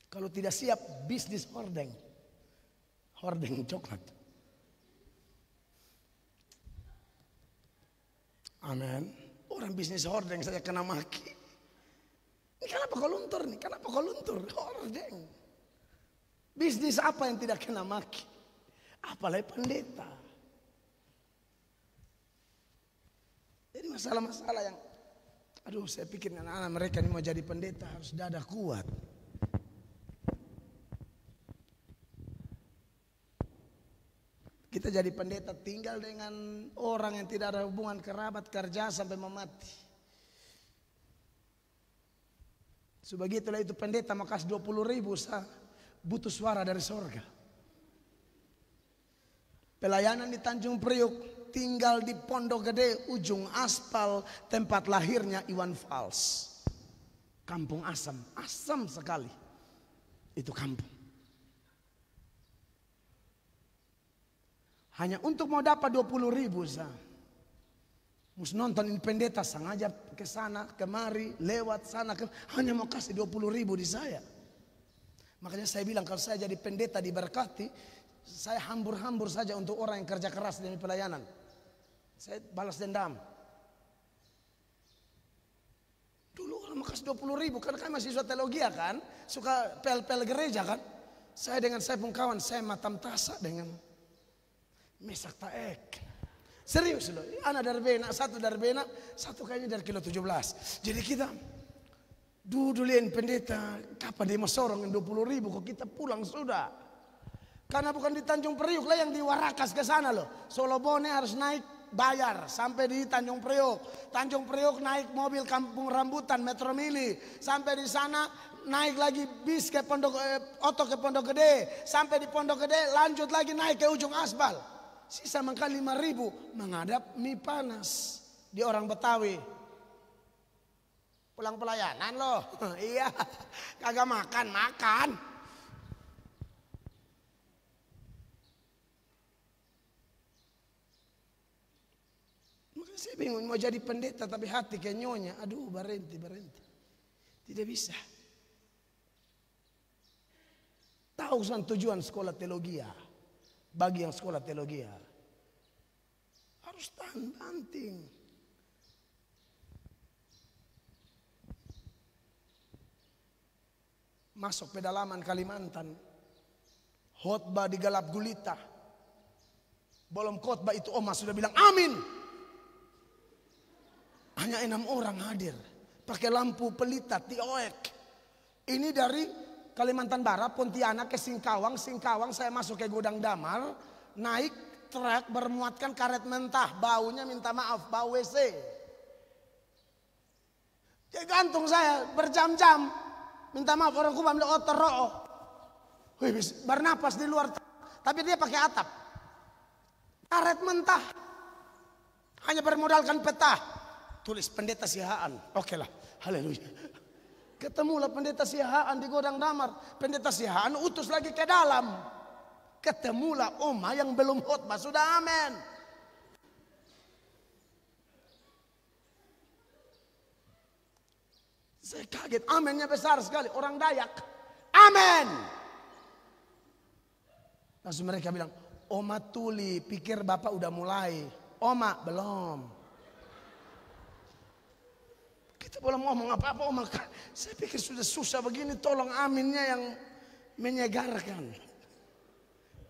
Speaker 1: Kalau tidak siap, bisnis hordeng. Hordeng coklat. Amin. Orang bisnis hordeng saya kena maki. Ini kenapa kau luntur nih? Kenapa kau luntur? Hordeng. Bisnis apa yang tidak kena maki? Apalagi pendeta. Jadi masalah-masalah yang, aduh saya pikir anak-anak mereka ini mau jadi pendeta harus dada kuat. Kita jadi pendeta tinggal dengan orang yang tidak ada hubungan kerabat kerja sampai memati. Sebegitulah itu pendeta mau kasih 20.000 butuh suara dari sorga. Pelayanan di Tanjung Priuk, tinggal di Pondok Gede, ujung aspal tempat lahirnya Iwan Fals. Kampung asam, asam sekali. Itu kampung. Hanya untuk mau dapat 20.000 mus nontonin pendeta sengaja ke sana kemari lewat sana hanya mau kasih 20.000 di saya. Makanya saya bilang kalau saya jadi pendeta diberkati, saya hambur-hambur saja untuk orang yang kerja keras demi pelayanan. Saya balas dendam. Dulu orang mau kasih 20.000 karena kan mahasiswa teologi kan, suka pel-pel gereja kan. Saya dengan saya pun kawan, saya matam tasa dengan mesak taek. Serius loh, anak dari Bena, satu dari Bena, satu kayaknya dari kilo 17. Jadi kita dudulin pendeta, kapan dia mau sorong 20.000 kok kita pulang sudah. Karena bukan di Tanjung Priuk lah yang di Warakas ke sana loh. Solobone harus naik bayar sampai di Tanjung Priok. Tanjung Priok naik mobil Kampung Rambutan Metro Mini. Sampai di sana naik lagi bis ke Oto ke Pondok Gede. Sampai di Pondok Gede lanjut lagi naik ke ujung aspal. Sisa mangkal 5.000 menghadap mie panas di orang Betawi. Pulang pelayanan loh. Iya, kagak makan. Maka saya bingung mau jadi pendeta tapi hati kayak nyonya. Aduh, berhenti. Tidak bisa. Tahu tujuan sekolah teologi ya? Bagi yang sekolah teologi harus tahan banting. Masuk pedalaman Kalimantan, khotbah di Galap Gulita. Belum khotbah itu Oma sudah bilang amin. Hanya 6 orang hadir, pakai lampu pelita tioek. Ini dari Kalimantan Barat, Pontianak ke Singkawang. Saya masuk ke Gudang Damar, naik truk bermuatkan karet mentah, baunya minta maaf, bau WC. Dia gantung saya berjam-jam, minta maaf orang Kuba bilang otor roh. Bernapas di luar, tapi dia pakai atap. Karet mentah, hanya bermodalkan peta, tulis pendeta Sihaan. Oke lah, haleluya. Ketemulah pendeta Sihaan di Gudang Damar. Pendeta Sihaan utus lagi ke dalam. Ketemulah Oma yang belum khotbah sudah amin. Saya kaget, aminnya besar sekali. Orang Dayak, amin. Langsung mereka bilang, Oma Tuli pikir Bapak udah mulai. Oma belum. Kita belum ngomong apa-apa, Oma. Saya pikir sudah susah begini, tolong aminnya yang menyegarkan.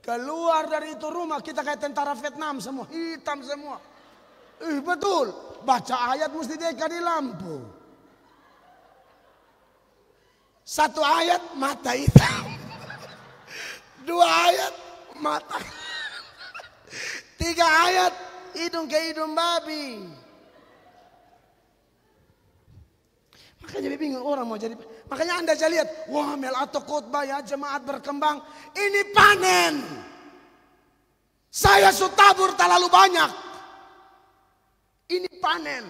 Speaker 1: Keluar dari itu rumah kita kayak tentara Vietnam semua, hitam semua. Betul, baca ayat mesti deka di lampu. 1 ayat mata hitam. 2 ayat mata. 3 ayat hidung ke hidung babi. Makanya bingung orang mau jadi. Makanya Anda aja lihat, wah Mel atau khotbah ya jemaat berkembang. Ini panen. Saya sutabur terlalu banyak. Ini panen.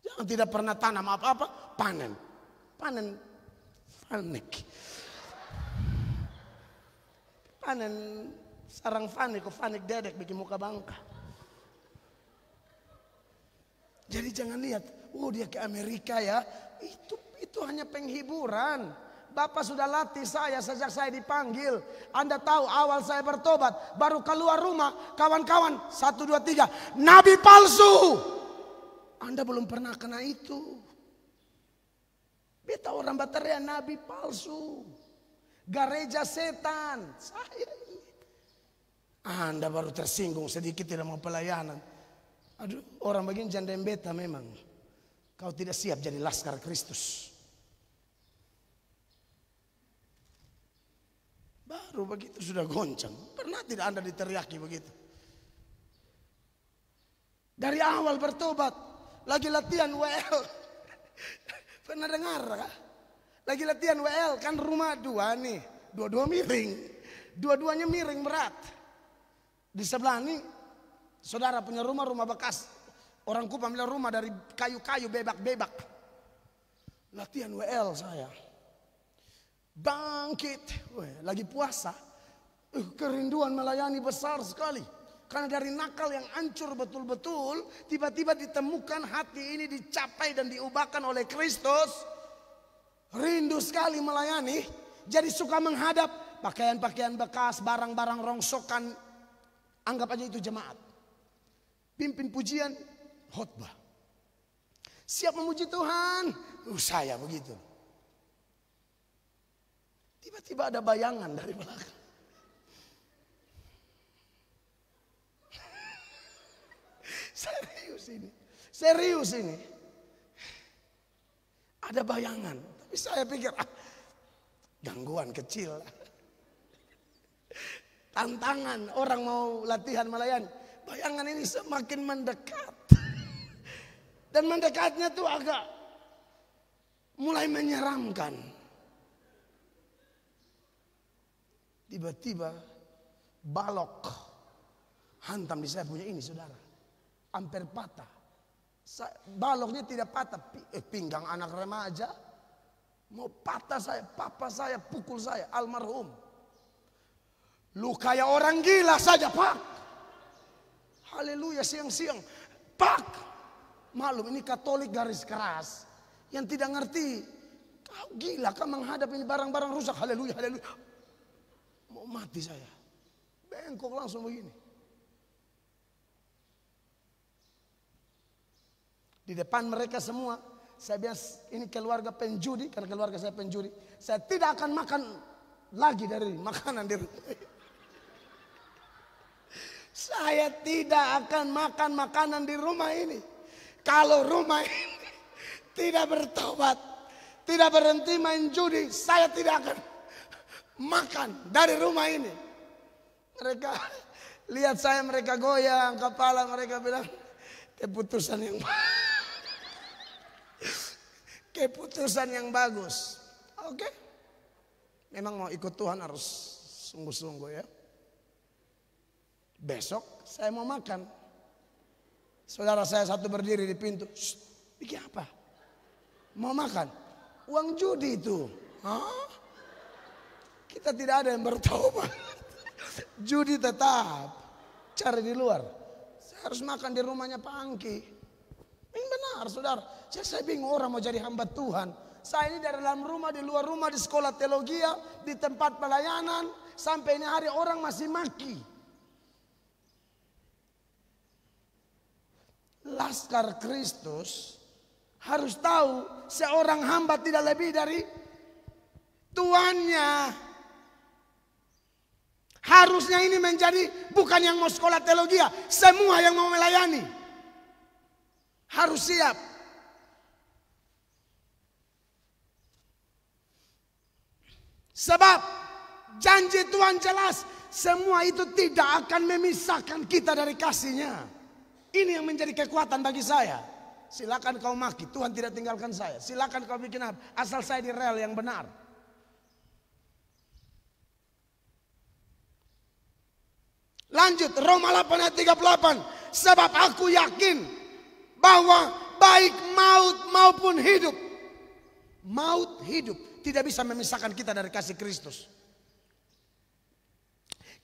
Speaker 1: Jangan tidak pernah tanam apa-apa, panen. Panen fanik. Panen sarang fanik, fanik dedek bikin muka bangka. Jadi jangan lihat, oh dia ke Amerika ya, itu hanya penghiburan. Bapak sudah latih saya sejak saya dipanggil. Anda tahu awal saya bertobat, baru keluar rumah, kawan-kawan 1, 2, 3, nabi palsu. Anda belum pernah kena itu. Beta orang Bateria nabi palsu, gereja setan. Saya ini. Anda baru tersinggung sedikit tidak mau pelayanan. Aduh, orang begini janda beta memang. Kau tidak siap jadi laskar Kristus. Baru begitu sudah goncang. Pernah tidak Anda diteriaki begitu? Dari awal bertobat, lagi latihan WL. Pernah dengar kah? Lagi latihan WL, kan rumah 2 nih. Dua-dua miring. Dua-duanya miring berat. Di sebelah nih saudara punya rumah bekas. Orang Kupang bilang rumah dari kayu-kayu bebak-bebak. Latihan WL saya. Bangkit. Lagi puasa. Kerinduan melayani besar sekali. Karena dari nakal yang hancur betul-betul. Tiba-tiba ditemukan hati ini dicapai dan diubahkan oleh Kristus. Rindu sekali melayani. Jadi suka menghadap. Pakaian-pakaian bekas, barang-barang rongsokan. Anggap aja itu jemaat. Pimpin pujian, khotbah. Siap memuji Tuhan. Saya begitu. Tiba-tiba ada bayangan dari belakang. Serius ini. Ada bayangan. Tapi saya pikir, gangguan kecil. tantangan orang mau latihan melayani. Bayangan ini semakin mendekat. Dan mendekatnya tuh agak mulai menyeramkan. Tiba-tiba balok hantam di saya punya ini, saudara. Hampir patah. Baloknya tidak patah, pinggang anak remaja. Mau patah saya, papa saya pukul saya, almarhum. Lu kayak orang gila saja, Pak. Haleluya, siang-siang. Pak. Malum ini Katolik garis keras. Yang tidak ngerti. Kau gila, kau menghadap ini barang-barang rusak. Haleluya, haleluya. Mau mati saya. Bengkok langsung begini. Di depan mereka semua. Saya bilang ini keluarga penjudi. Karena keluarga saya penjudi. Saya tidak akan makan lagi dari makanan di rumah. Saya tidak akan makan makanan di rumah ini. Kalau rumah ini tidak bertobat, tidak berhenti main judi, saya tidak akan makan dari rumah ini. Mereka lihat saya, mereka goyang kepala, mereka bilang keputusan yang bagus. Oke. Memang mau ikut Tuhan harus sungguh-sungguh ya. Besok saya mau makan. Saudara saya satu berdiri di pintu. Bikin apa? Mau makan? Uang judi itu. Hah? Kita tidak ada yang bertobat. Judi tetap cari di luar. Saya harus makan di rumahnya Pak Angki. Ini benar, saudara. Saya bingung orang mau jadi hamba Tuhan. Saya ini dari dalam rumah, di luar rumah, di sekolah teologi, di tempat pelayanan. Sampai ini hari orang masih maki. Laskar Kristus harus tahu seorang hamba tidak lebih dari tuannya. Harusnya ini menjadi bukan yang mau sekolah teologi, semua yang mau melayani harus siap. Sebab janji Tuhan jelas, semua itu tidak akan memisahkan kita dari kasih-Nya. Ini yang menjadi kekuatan bagi saya. Silakan kau maki, Tuhan tidak tinggalkan saya. Silakan kau bikin apa, asal saya di rel yang benar. Lanjut, Roma 8 ayat 38. Sebab aku yakin bahwa baik maut maupun hidup. Maut, hidup tidak bisa memisahkan kita dari kasih Kristus.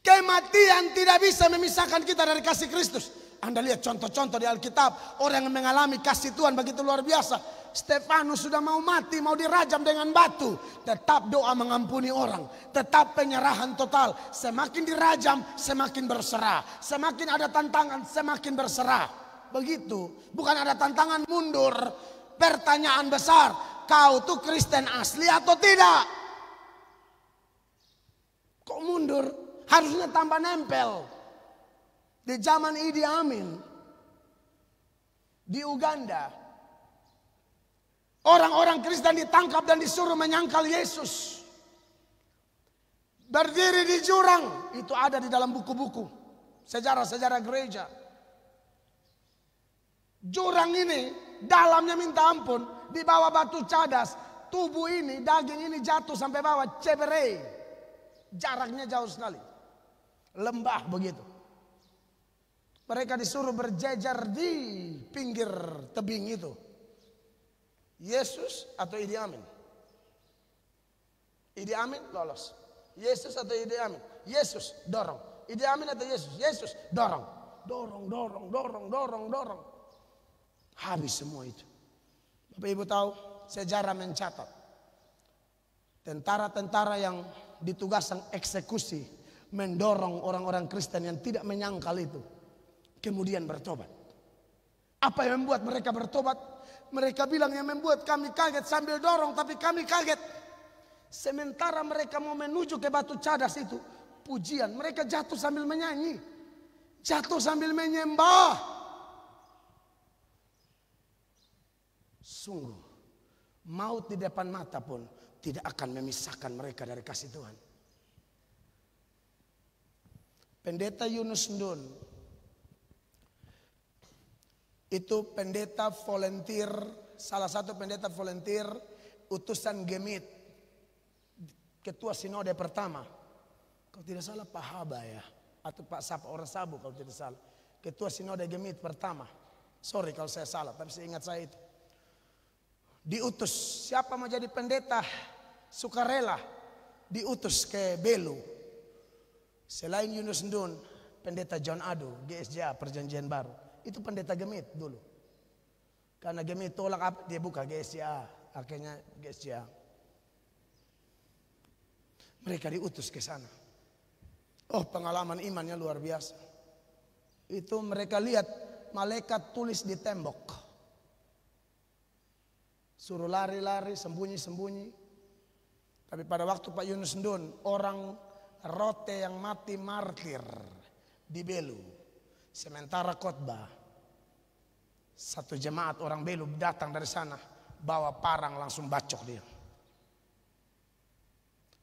Speaker 1: Kematian tidak bisa memisahkan kita dari kasih Kristus. Anda lihat contoh-contoh di Alkitab. Orang yang mengalami kasih Tuhan begitu luar biasa. Stefanus sudah mau mati, mau dirajam dengan batu. Tetap doa mengampuni orang. Tetap penyerahan total. Semakin dirajam, semakin berserah. Semakin ada tantangan, semakin berserah. Begitu. Bukan ada tantangan mundur. Pertanyaan besar. Kau tuh Kristen asli atau tidak? Kok mundur? Harusnya tambah nempel. Di zaman Idi Amin di Uganda, orang-orang Kristen ditangkap dan disuruh menyangkal Yesus. Berdiri di jurang, itu ada di dalam buku-buku sejarah-sejarah gereja. Jurang ini dalamnya minta ampun, di bawah batu cadas, tubuh ini, daging ini jatuh sampai bawah Ceberei. Jaraknya jauh sekali. Lembah begitu. Mereka disuruh berjejer di pinggir tebing itu. Yesus atau Idi Amin? Idi Amin lolos. Yesus atau Idi Amin? Yesus, dorong. Idi Amin atau Yesus? Yesus, dorong. Dorong. Habis semua itu. Bapak Ibu tahu, sejarah mencatat. Tentara-tentara yang ditugaskan eksekusi mendorong orang-orang Kristen yang tidak menyangkal itu. Kemudian bertobat. Apa yang membuat mereka bertobat? Mereka bilang yang membuat kami kaget sambil dorong, tapi kami kaget. Sementara mereka mau menuju ke batu cadas itu, pujian, mereka jatuh sambil menyanyi. Jatuh sambil menyembah. Sungguh, maut di depan mata pun tidak akan memisahkan mereka dari kasih Tuhan. Pendeta Yunus Ndun itu pendeta volunteer, salah satu pendeta volunteer utusan Gemit, ketua sinode pertama. Kalau tidak salah Pak Haba ya, atau Pak Sapa orang Sabu kalau tidak salah. Ketua sinode Gemit pertama. Sorry kalau saya salah, tapi saya ingat saya itu. Diutus, siapa mau jadi pendeta sukarela, diutus ke Belu. Selain Yunus Ndun, pendeta John Ado, GSJA Perjanjian Baru. Itu pendeta Gemit dulu. Karena Gemit tolak apa, dia buka GSJA, akhirnya GSJA. Mereka diutus ke sana. Oh, pengalaman imannya luar biasa. Itu mereka lihat malaikat tulis di tembok. Suruh lari-lari, sembunyi-sembunyi. Tapi pada waktu Pak Yunus Ndun, orang rote yang mati martir di Belu. Sementara khotbah, satu jemaat orang Belu datang dari sana, bawa parang langsung bacok dia.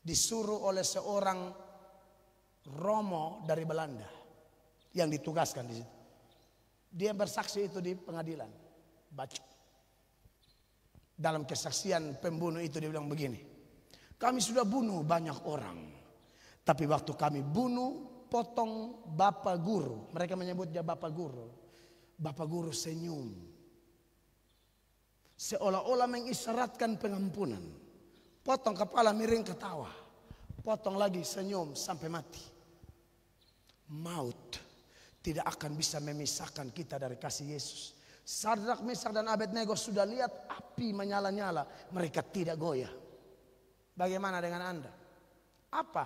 Speaker 1: Disuruh oleh seorang Romo dari Belanda yang ditugaskan di situ. Dia bersaksi itu di pengadilan, bacok. Dalam kesaksian pembunuh itu dia bilang begini, kami sudah bunuh banyak orang, tapi waktu kami bunuh potong Bapak Guru, mereka menyebutnya Bapak Guru. Bapak Guru senyum, seolah-olah mengisyaratkan pengampunan. Potong kepala miring ketawa, potong lagi senyum sampai mati. Maut tidak akan bisa memisahkan kita dari kasih Yesus. Sadrak, Mesak dan Abednego sudah lihat api menyala-nyala, mereka tidak goyah. Bagaimana dengan Anda? Apa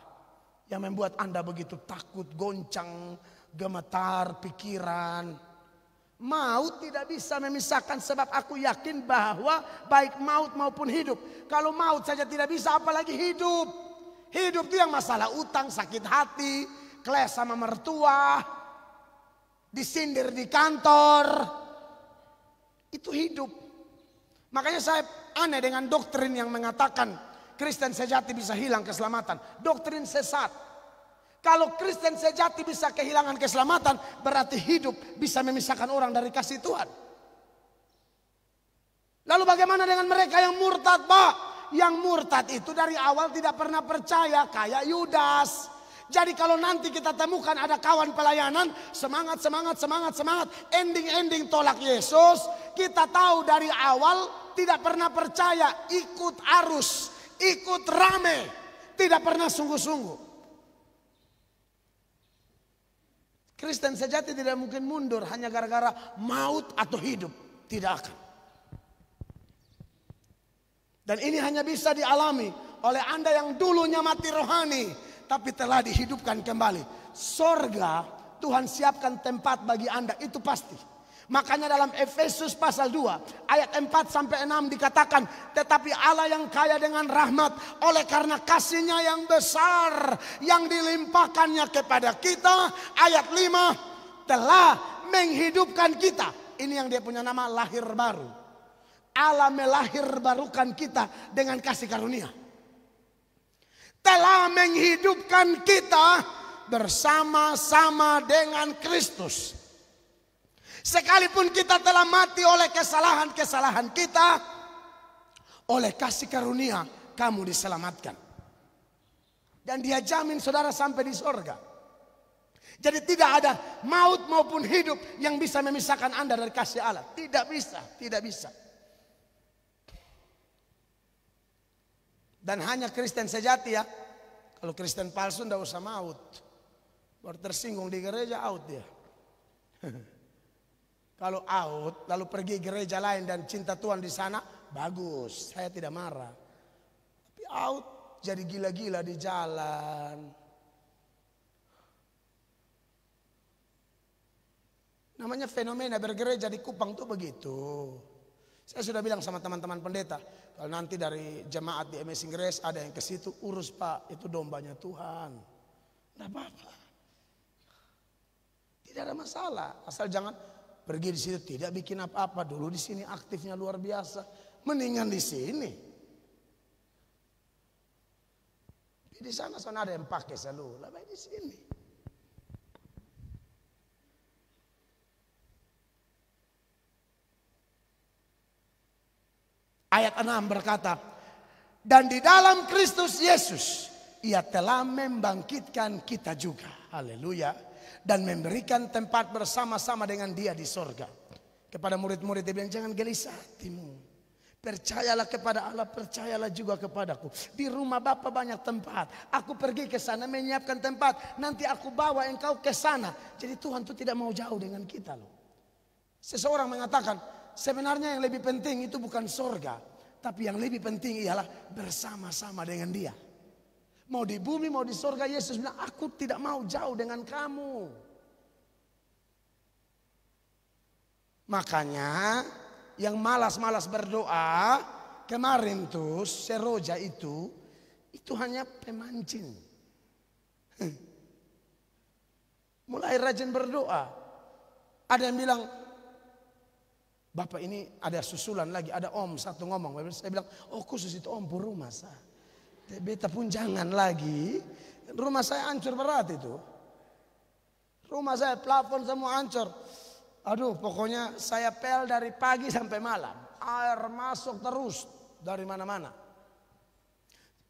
Speaker 1: yang membuat Anda begitu takut, goncang, gemetar pikiran? Maut tidak bisa memisahkan, sebab aku yakin bahwa baik maut maupun hidup. Kalau maut saja tidak bisa, apalagi hidup. Hidup itu yang masalah utang, sakit hati, clash sama mertua, disindir di kantor. Itu hidup. Makanya saya aneh dengan doktrin yang mengatakan Kristen sejati bisa hilang keselamatan. Doktrin sesat. Kalau Kristen sejati bisa kehilangan keselamatan, berarti hidup bisa memisahkan orang dari kasih Tuhan. Lalu bagaimana dengan mereka yang murtad, Pak? Yang murtad itu dari awal tidak pernah percaya, kayak Yudas. Jadi kalau nanti kita temukan ada kawan pelayanan, semangat, ending tolak Yesus, kita tahu dari awal tidak pernah percaya, ikut arus, ikut rame, tidak pernah sungguh-sungguh. Kristen sejati tidak mungkin mundur hanya gara-gara maut atau hidup, tidak akan. Dan ini hanya bisa dialami oleh Anda yang dulunya mati rohani, tapi telah dihidupkan kembali. Sorga Tuhan siapkan tempat bagi Anda, itu pasti. Makanya dalam Efesus pasal 2 ayat 4-6 dikatakan, tetapi Allah yang kaya dengan rahmat oleh karena kasih-Nya yang besar yang dilimpahkannya kepada kita, ayat 5, telah menghidupkan kita. Ini yang dia punya nama lahir baru. Allah melahir barukan kita dengan kasih karunia. Telah menghidupkan kita bersama-sama dengan Kristus. Sekalipun kita telah mati oleh kesalahan-kesalahan kita, oleh kasih karunia kamu diselamatkan. Dan Dia jamin saudara sampai di sorga. Jadi tidak ada maut maupun hidup yang bisa memisahkan Anda dari kasih Allah. Tidak bisa, tidak bisa. Dan hanya Kristen sejati ya. Kalau Kristen palsu tidak usah maut. Baru tersinggung di gereja out dia. Kalau out lalu pergi gereja lain dan cinta Tuhan di sana, bagus, saya tidak marah. Tapi out jadi gila-gila di jalan. Namanya fenomena bergereja di Kupang tuh begitu. Saya sudah bilang sama teman-teman pendeta, kalau nanti dari jemaat di Amazing Grace ada yang ke situ, urus Pak, itu dombanya Tuhan. Tidak apa-apa. Tidak ada masalah, asal jangan pergi di situ tidak bikin apa-apa. Dulu di sini aktifnya luar biasa, mendingan di sini. Di sana ada yang pakai selalu, lebih di sini. Ayat 6 berkata, dan di dalam Kristus Yesus Ia telah membangkitkan kita juga. Haleluya. Dan memberikan tempat bersama-sama dengan Dia di sorga. Kepada murid-murid Dia bilang, jangan gelisah hatimu. Percayalah kepada Allah, percayalah juga kepadaku. Di rumah Bapa banyak tempat. Aku pergi ke sana menyiapkan tempat. Nanti aku bawa engkau ke sana. Jadi Tuhan itu tidak mau jauh dengan kita loh. Seseorang mengatakan, sebenarnya yang lebih penting itu bukan sorga. Tapi yang lebih penting ialah bersama-sama dengan Dia. Mau di bumi, mau di sorga, Yesus bilang, aku tidak mau jauh dengan kamu. Makanya yang malas-malas berdoa, kemarin tuh seroja itu hanya pemancing. Mulai rajin berdoa. Ada yang bilang, Bapak ini ada susulan lagi, ada om satu ngomong. Saya bilang, oh khusus itu om pun rumah saya. Beta pun jangan lagi. Rumah saya hancur berat itu. Rumah saya plafon semua hancur. Aduh, pokoknya saya pel dari pagi sampai malam. Air masuk terus dari mana-mana.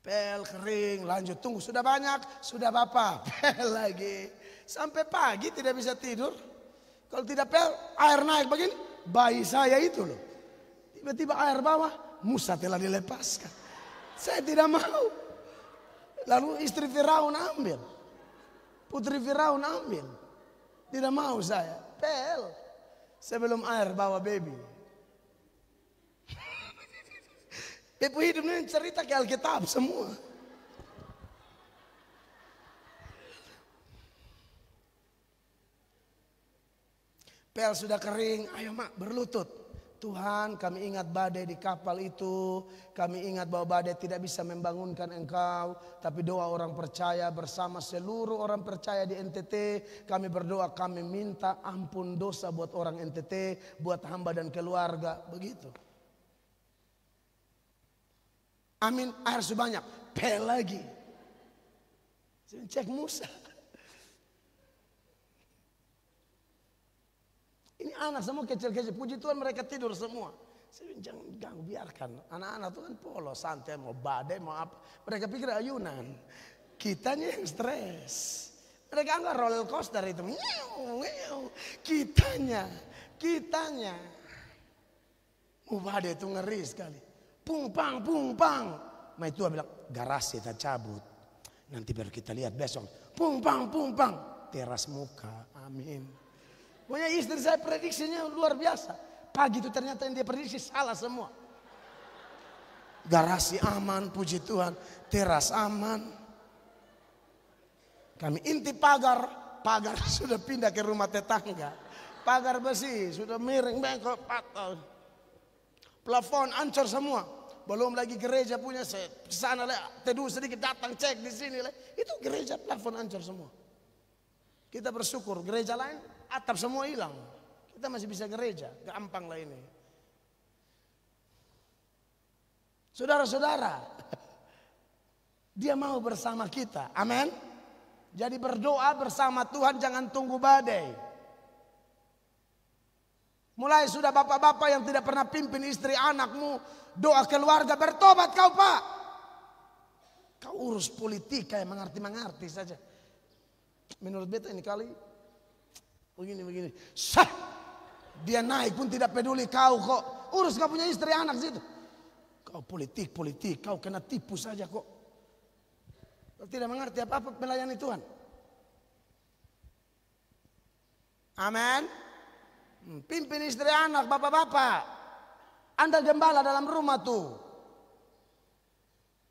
Speaker 1: Pel kering, lanjut tunggu. Sudah banyak, sudah Bapak. Pel lagi. Sampai pagi tidak bisa tidur. Kalau tidak pel, air naik begini. Bayi saya itu loh. Tiba-tiba air bawah, Musa telah dilepaskan. Saya tidak mau. Lalu istri Firaun ambil. Putri Firaun ambil. Tidak mau saya. Pel. Sebelum air bawa baby. Bepu hidup ini cerita ke Alkitab semua. Pel sudah kering, ayo mak berlutut. Tuhan, kami ingat badai di kapal itu. Kami ingat bahwa badai tidak bisa membangunkan engkau. Tapi doa orang percaya bersama seluruh orang percaya di NTT. Kami berdoa, kami minta ampun dosa buat orang NTT. Buat hamba dan keluarga. Begitu. Amin, air sebanyak. Pel lagi. Cek Musa. Ini anak semua kecil-kecil. Puji Tuhan mereka tidur semua. Saya bilang, jangan ganggu, biarkan. Anak-anak itu kan polos, santai, mau badai, mau apa. Mereka pikir ayunan. Kitanya yang stres. Mereka anggap roller coaster itu. Kitanya. Mau badai itu ngeri sekali. Pung pang. Ma itu bilang, garasi kita cabut. Nanti baru kita lihat besok. Pung pang. Teras muka. Amin. Pokoknya istri saya prediksinya luar biasa. Pagi itu ternyata yang dia prediksi salah semua. Garasi aman, puji Tuhan. Teras aman. Kami intip pagar. Pagar sudah pindah ke rumah tetangga. Pagar besi sudah miring, bengkok, patah. Plafon hancur semua. Belum lagi gereja punya, saya kesana teduh sedikit, datang cek di sini. Itu gereja plafon hancur semua. Kita bersyukur gereja lain atap semua hilang. Kita masih bisa gereja, gampang lah ini. Saudara-saudara, Dia mau bersama kita. Amin. Jadi berdoa bersama Tuhan, jangan tunggu badai. Mulai sudah bapak-bapak yang tidak pernah pimpin istri anakmu, doa keluarga, bertobat kau Pak. Kau urus politik kayak mengerti-mengerti saja. Menurut beta ini kali begini. Sah. Dia naik pun tidak peduli kau kok. Urus kau punya istri anak situ. Kau politik, kau kena tipu saja kok. Kau tidak mengerti apa-apa melayani Tuhan. Amin. Pimpin istri anak, bapak-bapak. Anda gembala dalam rumah tuh.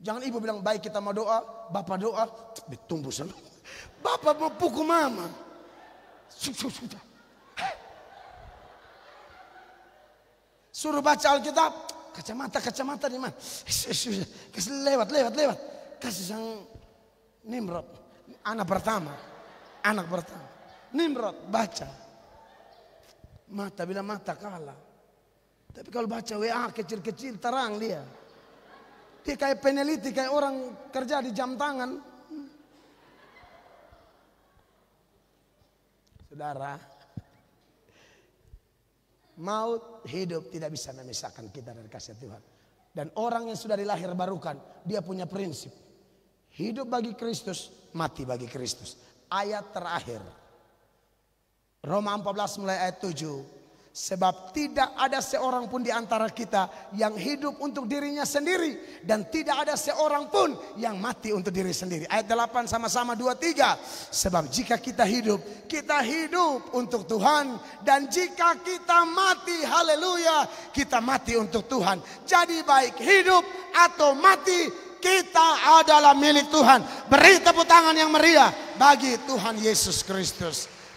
Speaker 1: Jangan ibu bilang baik kita mau doa, bapak doa, ditumbuh semua. Bapak mau pukul mama. Suruh baca Alkitab, kacamata di mana? Lewat. Kasih sang Nimrod, anak pertama. Nimrod baca. Bila mata kalah. Tapi kalau baca WA kecil-kecil terang dia. Dia kayak peneliti, kayak orang kerja di jam tangan. Saudara, maut hidup tidak bisa memisahkan kita dari kasih Tuhan. Dan orang yang sudah dilahir barukan, dia punya prinsip. Hidup bagi Kristus, mati bagi Kristus. Ayat terakhir. Roma 14 mulai ayat 7. Sebab tidak ada seorang pun di antara kita yang hidup untuk dirinya sendiri. Dan tidak ada seorang pun yang mati untuk diri sendiri. Ayat 8 sama-sama 2-3. Sebab jika kita hidup untuk Tuhan. Dan jika kita mati, haleluya, kita mati untuk Tuhan. Jadi baik hidup atau mati, kita adalah milik Tuhan. Beri tepuk tangan yang meriah bagi Tuhan Yesus Kristus.